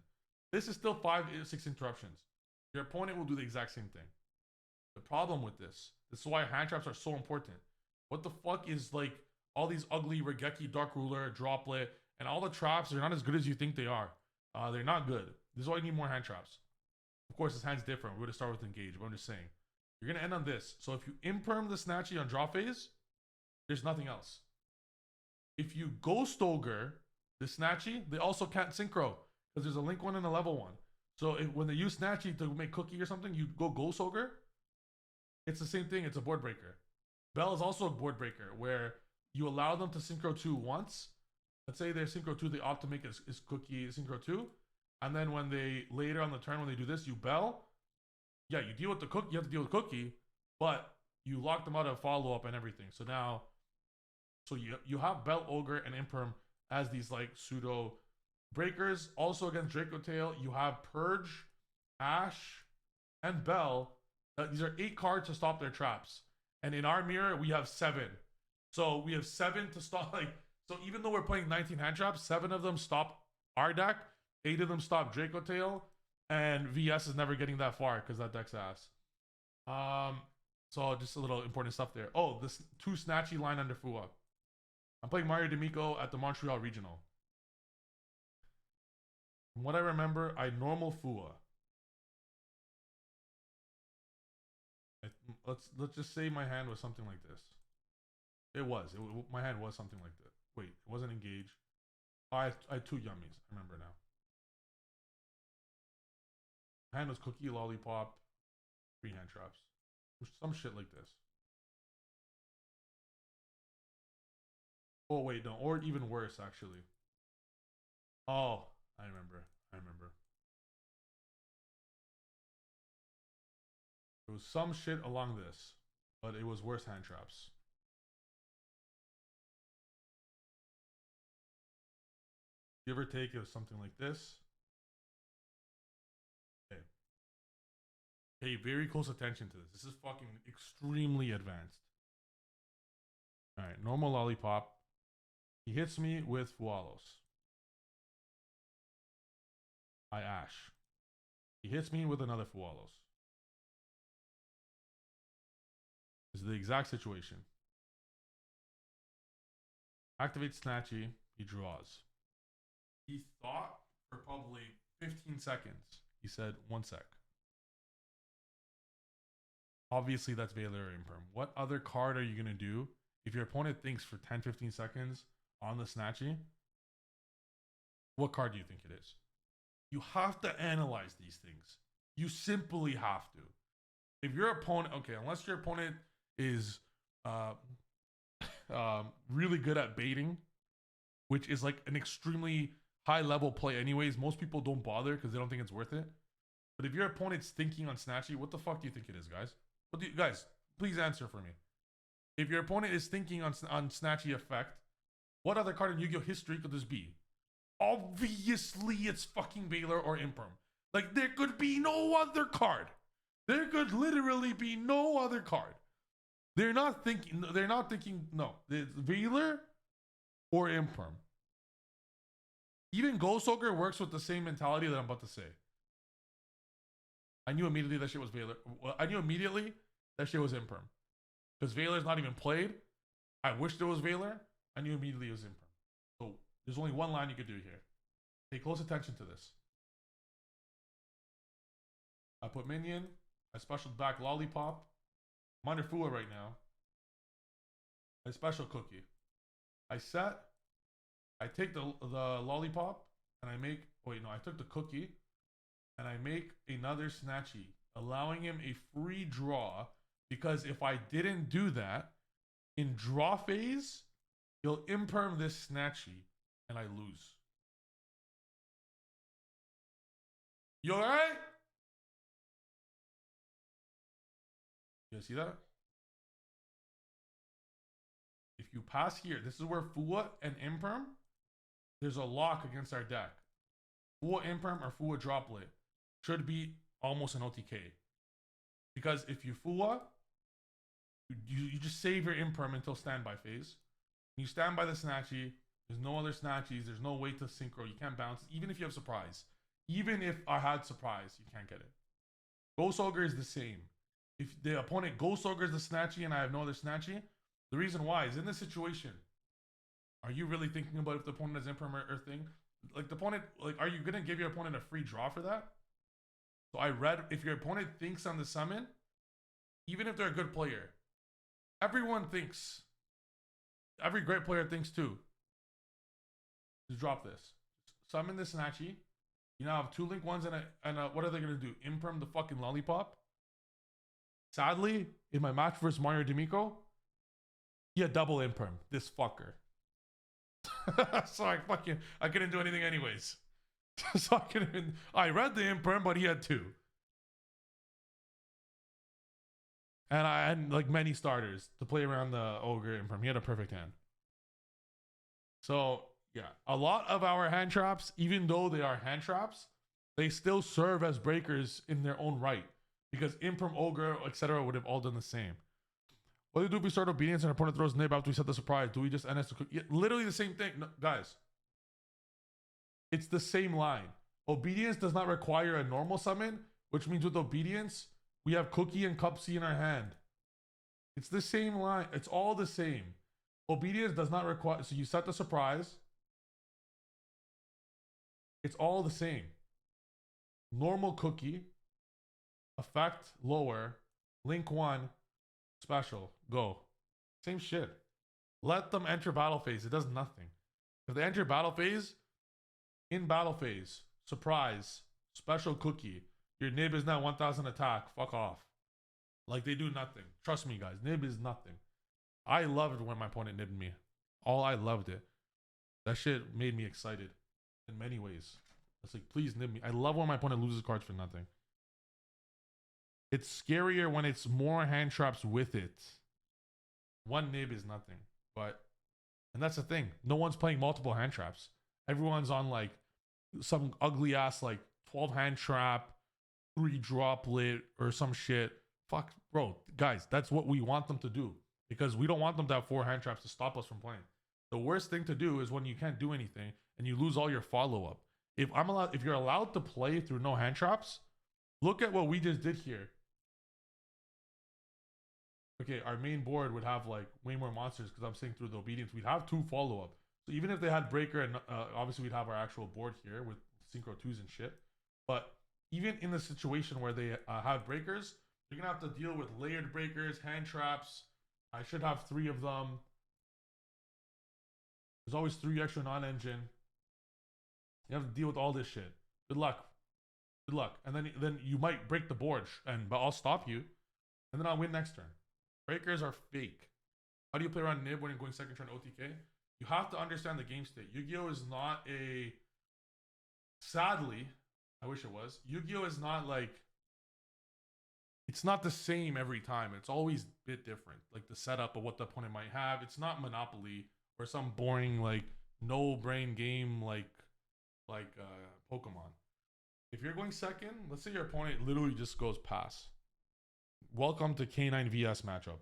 This is still 5-6 interruptions. Your opponent will do the exact same thing. The problem with this is why hand traps are so important. What the fuck is, like, all these ugly Regeki, Dark Ruler, Droplet, and all the traps are not as good as you think they are. They're not good. This is why you need more hand traps. Of course, this hand's different. We're going to start with engage, but I'm just saying. You're going to end on this. So if you imperm the Snatchy on draw phase, there's nothing else. If you Ghost Ogre the Snatchy, they also can't synchro because there's a link 1 and a level 1. So when they use Snatchy to make Cookie or something, you go Ghost Ogre. It's the same thing. It's a board breaker. Bell is also a board breaker where you allow them to synchro 2 once. Let's say their synchro 2 they opt to make is Cookie synchro 2. And then when they, later on the turn when they do this, you Bell. Yeah, you deal with the Cookie, you have to deal with Cookie, but you lock them out of follow-up and everything. So now, you have Bell, Ogre, and Imperm as these, like, pseudo breakers. Also against Draco Tail, you have Purge, Ash, and Bell. These are 8 cards to stop their traps. And in our mirror, we have 7. So we have 7 to stop, like, so even though we're playing 19 hand traps, 7 of them stop our deck, 8 of them stop Draco Tail, and VS is never getting that far because that deck's ass. So just a little important stuff there. Oh, this 2 Snatchy line under Fua. I'm playing Mario D'Amico at the Montreal Regional. From what I remember, I normal Fua. Let's just say my hand was something like this. My hand was something like that. Wait, it wasn't engaged. Oh, I had 2 yummies. I remember now. Hand was Cookie, Lollipop, 3 hand traps. Some shit like this. Oh, wait, no. Or even worse, actually. Oh, I remember. It was some shit along this, but it was worse hand traps. Give or take, it was something like this. Okay. Pay very close attention to this. This is fucking extremely advanced. All right, normal Lollipop. He hits me with Fualos. I ash. He hits me with another Fualos. This is the exact situation. Activate Snatchy. He draws. He thought for probably 15 seconds. He said, 1 sec. Obviously, that's Veiler or Imperm. What other card are you going to do if your opponent thinks for 10, 15 seconds on the Snatchy? What card do you think it is? You have to analyze these things. You simply have to. If your opponent, okay, unless your opponent is really good at baiting, which is like an extremely high level play anyways, most people don't bother because they don't think it's worth it. But if your opponent's thinking on Snatchy, what the fuck do you think it is, guys? What do you, guys, please answer for me. If your opponent is thinking on Snatchy effect, what other card in Yu-Gi-Oh history could this be? Obviously, it's fucking Veiler or Imperm. Like, there could be no other card. There could literally be no other card. They're not thinking, no. It's Veiler or Imperm. Even Ghost Ogre works with the same mentality that I'm about to say. I knew immediately that shit was Veiler. I knew immediately that shit was Imperm. Because Veiler's not even played. I wished it was Veiler. I knew immediately it was Imperm. So there's only one line you could do here. Pay close attention to this. I put Minion. I specialed back Lollipop. I'm under Fua right now. I special Cookie. I set. I take the Lollipop and I make, wait, no, I took the Cookie and I make another Snatchy, allowing him a free draw, because if I didn't do that, in draw phase, he'll Imperm this Snatchy and I lose. You alright? You see that? If you pass here, this is where Fua and Imperm, there's a lock against our deck. Fua Imperm or Fua Droplet should be almost an OTK. Because if you Fua, you just save your Imperm until standby phase. You stand by the Snatchy, there's no other Snatchies, there's no way to synchro, you can't bounce, even if you have surprise. Even if I had surprise, you can't get it. Ghost Ogre is the same. If the opponent Ghost Ogre is the Snatchy and I have no other Snatchy, the reason why is in this situation, are you really thinking about if the opponent has Imperm or thing? Like the opponent, like, are you gonna give your opponent a free draw for that? So I read, if your opponent thinks on the summon, even if they're a good player, everyone thinks. Every great player thinks too. Just drop this. Summon the Snatchy. You now have 2 Link 1s and a, what are they gonna do? Imperm the fucking Lollipop? Sadly, in my match versus Mario D'Amico, he had double Imperm. This fucker. So I couldn't do anything anyways. So I read the Imperm, but he had 2. And I had like many starters to play around the Ogre Imperm. He had a perfect hand. So yeah, a lot of our hand traps, even though they are hand traps, they still serve as breakers in their own right. Because Imperm, Ogre, etc. would have all done the same. What do we do if we start obedience and our opponent throws nib after we set the surprise? Do we just NS to cook? Yeah, literally the same thing. No, guys, it's the same line. Obedience does not require a normal summon, which means with obedience, we have Cookie and Cupsy in our hand. It's the same line. It's all the same. Obedience does not require, so you set the surprise. It's all the same. Normal Cookie, effect lower, Link 1, special, go. Same shit. Let them enter battle phase. It does nothing. If they enter battle phase, in battle phase, surprise, special Cookie. Your nib is now 1000 attack. Fuck off. Like they do nothing. Trust me, guys. Nib is nothing. I loved when my opponent nibbed me. I loved it. That shit made me excited in many ways. It's like, please nib me. I love when my opponent loses cards for nothing. It's scarier when it's more hand traps with it. One nib is nothing. And that's the thing. No one's playing multiple hand traps. Everyone's on like some ugly ass like 12 hand trap, 3 droplet or some shit. Fuck, bro. Guys, that's what we want them to do. Because we don't want them to have 4 hand traps to stop us from playing. The worst thing to do is when you can't do anything and you lose all your follow-up. If you're allowed to play through no hand traps, look at what we just did here. Okay, our main board would have like way more monsters because I'm saying through the obedience, we'd have 2 follow-up. So even if they had breaker and obviously we'd have our actual board here with synchro 2s and shit. But even in the situation where they have breakers, you're gonna have to deal with layered breakers, hand traps. I should have 3 of them. There's always 3 extra non-engine. You have to deal with all this shit. Good luck. Good luck. And then you might break the board, but I'll stop you. And then I'll win next turn. Breakers are fake. How do you play around Nib when you're going second turn OTK? You have to understand the game state. Yu-Gi-Oh! Is not a... Sadly, I wish it was. Yu-Gi-Oh! Is not like... It's not the same every time. It's always a bit different. Like the setup of what the opponent might have. It's not Monopoly or some boring, like, no-brain game like Pokemon. If you're going second, let's say your opponent literally just goes pass. Welcome to K9 VS matchup.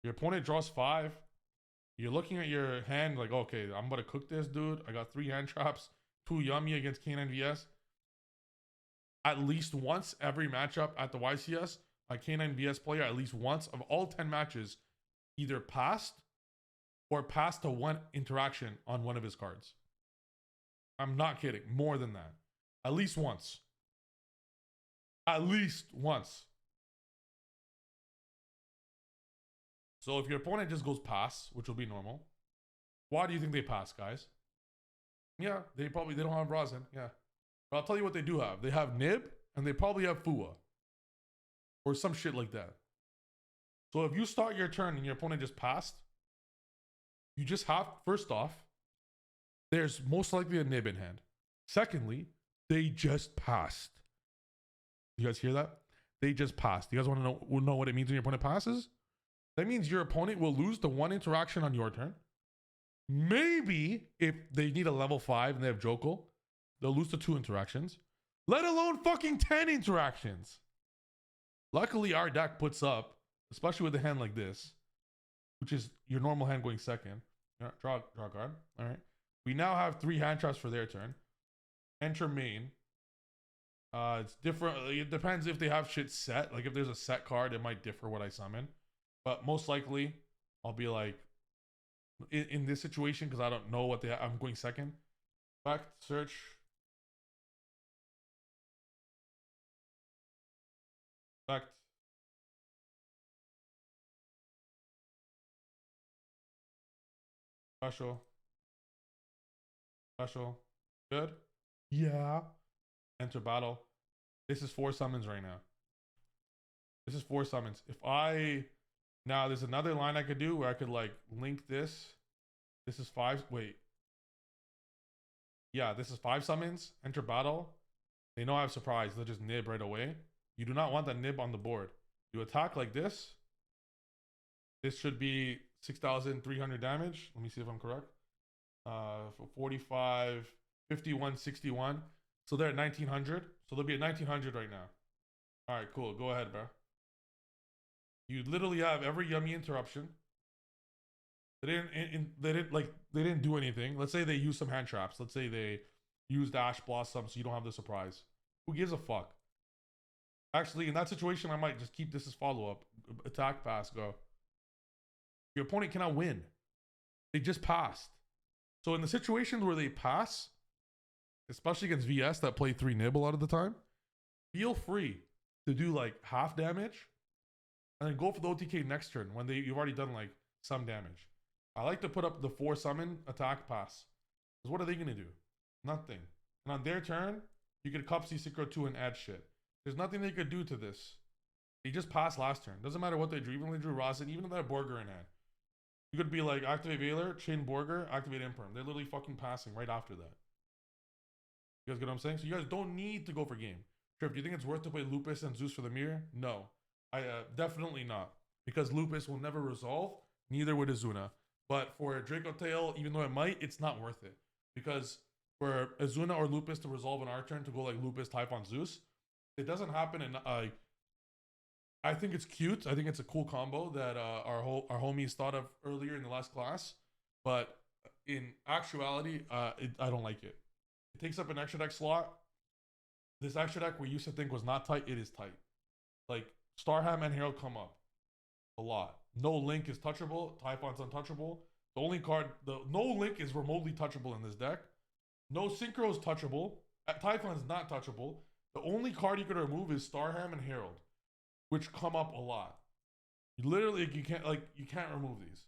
Your opponent draws 5. You're looking at your hand like, okay, I'm about to cook this dude. I got 3 hand traps, 2 yummy against K9 VS. At least once every matchup at the YCS, a K9 VS player at least once of all 10 matches either passed or passed to 1 interaction on one of his cards. I'm not kidding. More than that. At least once. At least once. So if your opponent just goes pass, which will be normal, why do you think they pass, guys? Yeah, they don't have Rosin. Yeah. But I'll tell you what they do have. They have Nib, and they probably have Fua. Or some shit like that. So if you start your turn and your opponent just passed, you just have, first off, there's most likely a Nib in hand. Secondly, they just passed. You guys hear that? They just passed. You guys want to know what it means when your opponent passes? That means your opponent will lose the 1 interaction on your turn. Maybe if they need a level 5 and they have Jokul, they'll lose the 2 interactions. Let alone fucking 10 interactions. Luckily, our deck puts up, especially with a hand like this, which is your normal hand going second. Draw a card. All right. We now have 3 hand traps for their turn. Enter main. It's different. It depends if they have shit set. Like if there's a set card, it might differ what I summon. But most likely, I'll be like, in this situation, because I don't know what I'm going second. Back, search. Back. Special. Special. Good? Yeah. Enter battle. This is 4 summons right now. This is 4 summons. Now there's another line I could do where I could like link this. This is 5. Wait. Yeah, this is 5 summons. Enter battle. They know I have surprise. They'll just nib right away. You do not want that nib on the board. You attack like this. This should be 6,300 damage. Let me see if I'm correct. For 45, 51, 61. So they're at 1,900. So they'll be at 1,900 right now. All right, cool. Go ahead, bro. You literally have every yummy interruption. They didn't do anything. Let's say they use some hand traps. Let's say they used Ash Blossom so you don't have the surprise. Who gives a fuck? Actually, in that situation, I might just keep this as follow-up. Attack, pass, go. Your opponent cannot win. They just passed. So in the situations where they pass, especially against VS that play 3 nib a lot of the time, feel free to do like half damage and then go for the OTK next turn when you've already done like some damage. I like to put up the 4 summon attack pass. Because what are they going to do? Nothing. And on their turn, you could cup C Synchro 2 and add shit. There's nothing they could do to this. They just passed last turn. Doesn't matter what they drew. Even if they drew Rosin, even if they have Borger in hand. You could be like, activate Veiler, chain Borger, activate Imperm. They're literally fucking passing right after that. You guys get what I'm saying? So you guys don't need to go for game. Trif, do you think it's worth to play Lupus and Zeus for the mirror? No. Definitely not. Because Lupus will never resolve. Neither would Azuna. But for Draco Tail, even though it might, it's not worth it. Because for Azuna or Lupus to resolve on our turn to go like Lupus type on Zeus, it doesn't happen. And I think it's cute. I think it's a cool combo that our homies thought of earlier in the last class. But in actuality, I don't like it. It takes up an extra deck slot. This extra deck we used to think was not tight, it is tight. Like Starham and Herald come up a lot. No Link is touchable. Typhon's untouchable. The only card, no Link is remotely touchable in this deck. No Synchro is touchable. Typhon's not touchable. The only card you can remove is Starham and Herald, which come up a lot. Literally, you can't remove these.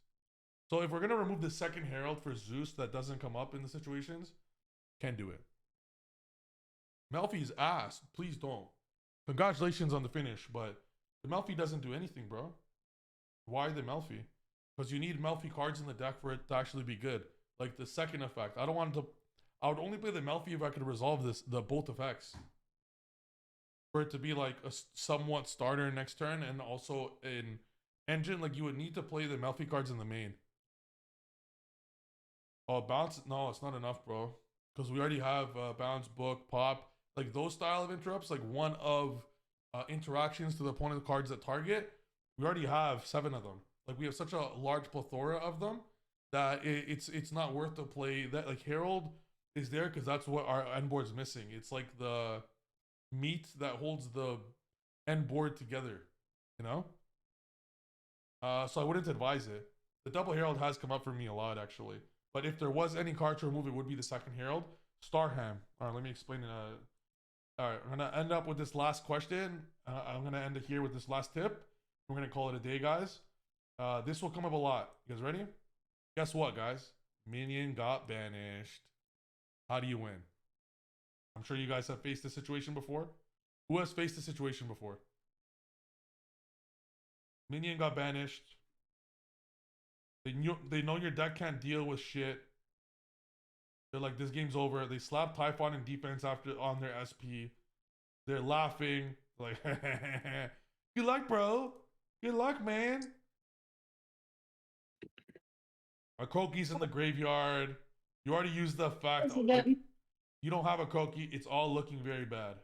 So if we're gonna remove the second Herald for Zeus that doesn't come up in the situations, can't do it. Melfi's ass. Please don't. Congratulations on the finish, but the Melfi doesn't do anything, bro. Why the Melfi? Because you need Melfi cards in the deck for it to actually be good. Like the second effect. I don't want to. I would only play the Melfi if I could resolve the both effects. For it to be like a somewhat starter next turn, and also in engine, like you would need to play the Melfi cards in the main. Oh, bounce? No, it's not enough, bro. Because we already have bounce, book, pop. Like those style of interrupts, like one of interactions to the opponent cards that target. We already have 7 of them. Like we have such a large plethora of them that it's not worth to play that. Like Herald is there because that's what our end board's missing. It's like the meat that holds the end board together, you know? So I wouldn't advise it. The double Herald has come up for me a lot, actually. But if there was any card to remove, it would be the second Herald. Starham. All right, let me explain. All right, I'm going to end up with this last question. I'm going to end it here with this last tip. We're going to call it a day, guys. This will come up a lot. You guys ready? Guess what, guys? Minion got banished. How do you win? I'm sure you guys have faced this situation before. Who has faced this situation before? Minion got banished. They know your deck can't deal with shit. They're like, this game's over. They slap Typhon in defense after on their SP. They're laughing. Like, good luck, bro. Good luck, man. A Kroki's in the graveyard. You already used the fact. Like, you don't have a Kroki. It's all looking very bad.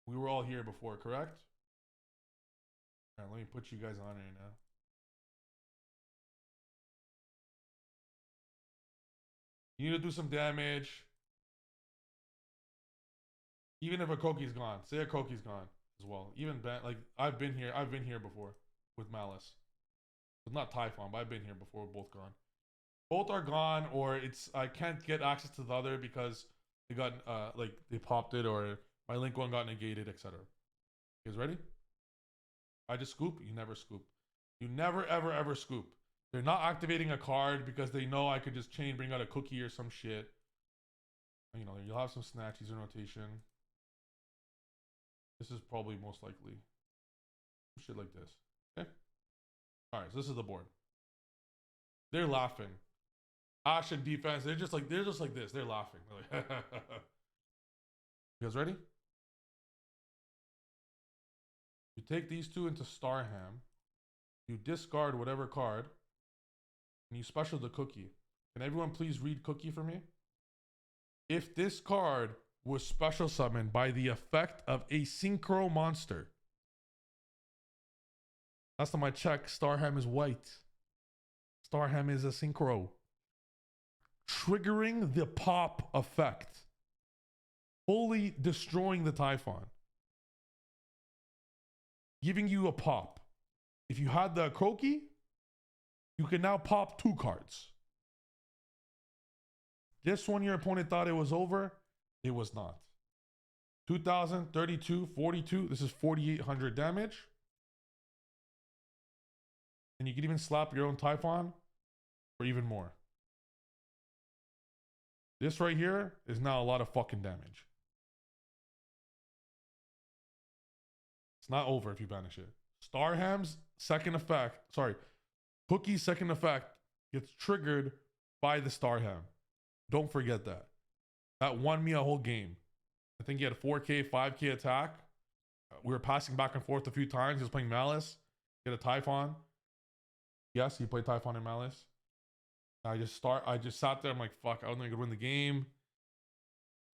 We were all here before, correct? All right, let me put you guys on right now. You need to do some damage. Even if a Kroki's gone. Say a Kroki's gone as well. Even like I've been here before with Malice. It's not Typhon, but I've been here before, both gone. Both are gone, or it's I can't get access to the other because they got like they popped it, or my link one got negated, etc. You guys ready? I just scoop. You never scoop. You never ever scoop. They're not activating a card because they know I could just chain bring out a cookie or some shit. You know, you'll have some snatchies in rotation. This is probably most likely shit like this. Okay. All right, so this is the board. They're laughing. Ash and defense, they're just like this. They're laughing. They're like, you guys ready? You take these two into Starham. You discard whatever card, and you special the cookie. Can everyone please read cookie for me? If this card was special summoned by the effect of a synchro monster, last time I checked, Starham is white. Starham is a synchro. Triggering the pop effect. Fully destroying the Typhon. Giving you a pop. If you had the Kroki, you can now pop 2 cards. Just when your opponent thought it was over, it was not. 2,000, 32, 42. This is 4,800 damage. And you can even slap your own Typhon for even more. This right here is now a lot of fucking damage. It's not over if you banish it. Starham's second effect, Cookie's second effect gets triggered by the Starham. Don't forget that. That won me a whole game. I think he had a 4K, 5K attack. We were passing back and forth a few times. He was playing Malice. He had a Typhon. Yes, he played Typhon and Malice. I just sat there. I'm like, fuck, I don't think I could win the game.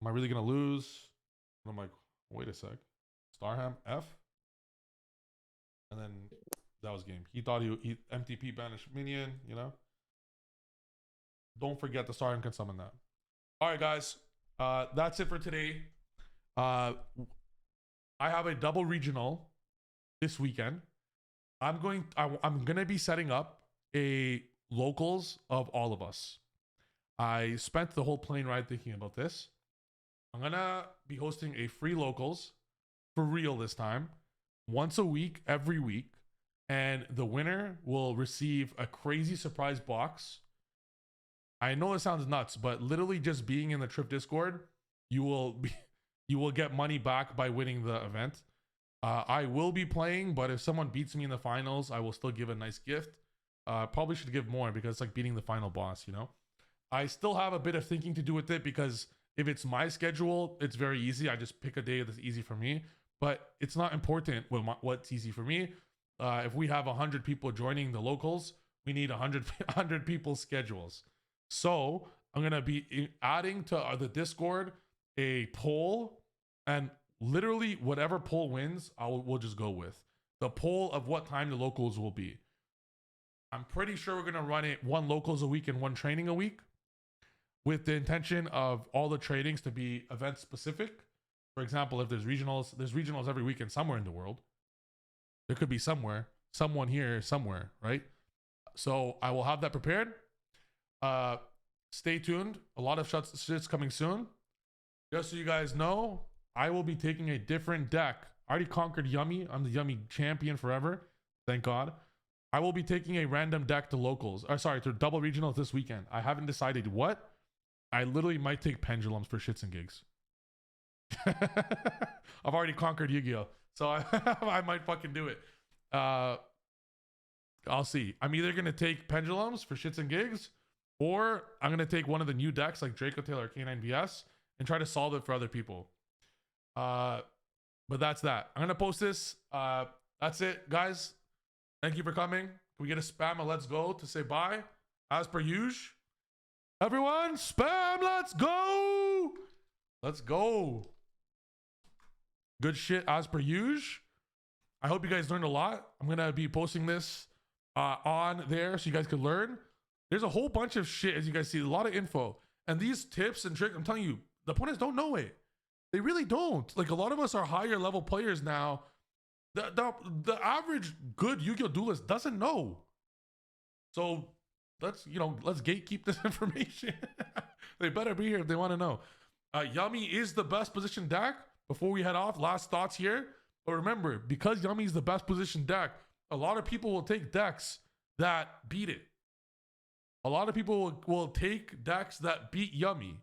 Am I really going to lose? And I'm like, wait a sec. Starham, F? And then that was game. He thought he MTP banished minion, you know? don't forget the Star can summon that. All right, guys. That's it for today. I have a double regional this weekend. I'm gonna be setting up a locals of all of us. I spent the whole plane ride thinking about this. I'm gonna be hosting a free locals for real this time, once a week, every week, and the winner will receive a crazy surprise box. I know it sounds nuts, but literally just being in the Trif Discord, you will get money back by winning the event. I will be playing, but if someone beats me in the finals, I will still give a nice gift. Probably should give more because it's like beating the final boss, you know? I still have a bit of thinking to do with it because if it's my schedule, it's very easy. I just pick a day that's easy for me, but it's not important what's easy for me. If we have 100 people joining the locals, we need 100 people's schedules. So I'm going to be adding to the Discord a poll, and literally whatever poll wins, we'll just go with the poll of what time the locals will be. I'm pretty sure we're going to run it 1 locals a week and 1 training a week, with the intention of all the trainings to be event specific. For example, if there's regionals every weekend somewhere in the world. There could be someone here, somewhere, right? So I will have that prepared. Stay tuned. A lot of shit's coming soon. Just so you guys know, I will be taking a different deck. I already conquered Yummy. I'm the Yummy champion forever. Thank God. I will be taking a random deck to locals. To double regionals this weekend. I haven't decided what. I literally might take pendulums for shits and gigs. I've already conquered Yu-Gi-Oh! So I might fucking do it. I'll see. I'm either going to take pendulums for shits and gigs, or I'm going to take one of the new decks like Draco Tail or K9 VS and try to solve it for other people. But that's that. I'm going to post this. That's it, guys. Thank you for coming. Can we get a spam a let's go to say bye? As per usual. Everyone, spam let's go. Let's go. Good shit as per usual. I hope you guys learned a lot. I'm going to be posting this on there so you guys can learn. There's a whole bunch of shit, as you guys see, a lot of info. And these tips and tricks, I'm telling you, the opponents don't know it. They really don't. Like, a lot of us are higher level players now. The average good Yu-Gi-Oh! Duelist doesn't know. So let's gatekeep this information. They better be here if they want to know. Yummy is the best position deck. Before we head off, last thoughts here. But remember, because Yummy is the best position deck, a lot of people will take decks that beat it. A lot of people will take decks that beat Yummy.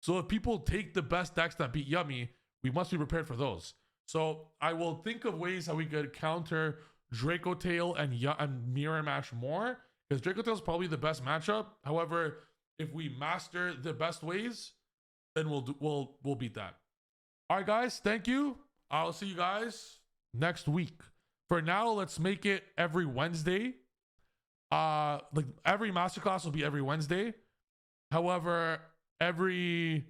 So if people take the best decks that beat Yummy, we must be prepared for those. So I will think of ways how we could counter Draco Tail and mirror match more, because Draco Tail is probably the best matchup. However, if we master the best ways, then we'll beat that. All right, guys, thank you. I'll see you guys next week. For now, let's make it every Wednesday. Like every masterclass will be every Wednesday. However, every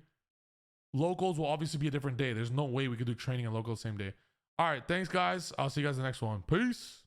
locals will obviously be a different day. There's no way we could do training and locals the same day. All right, thanks, guys. I'll see you guys in the next one. Peace.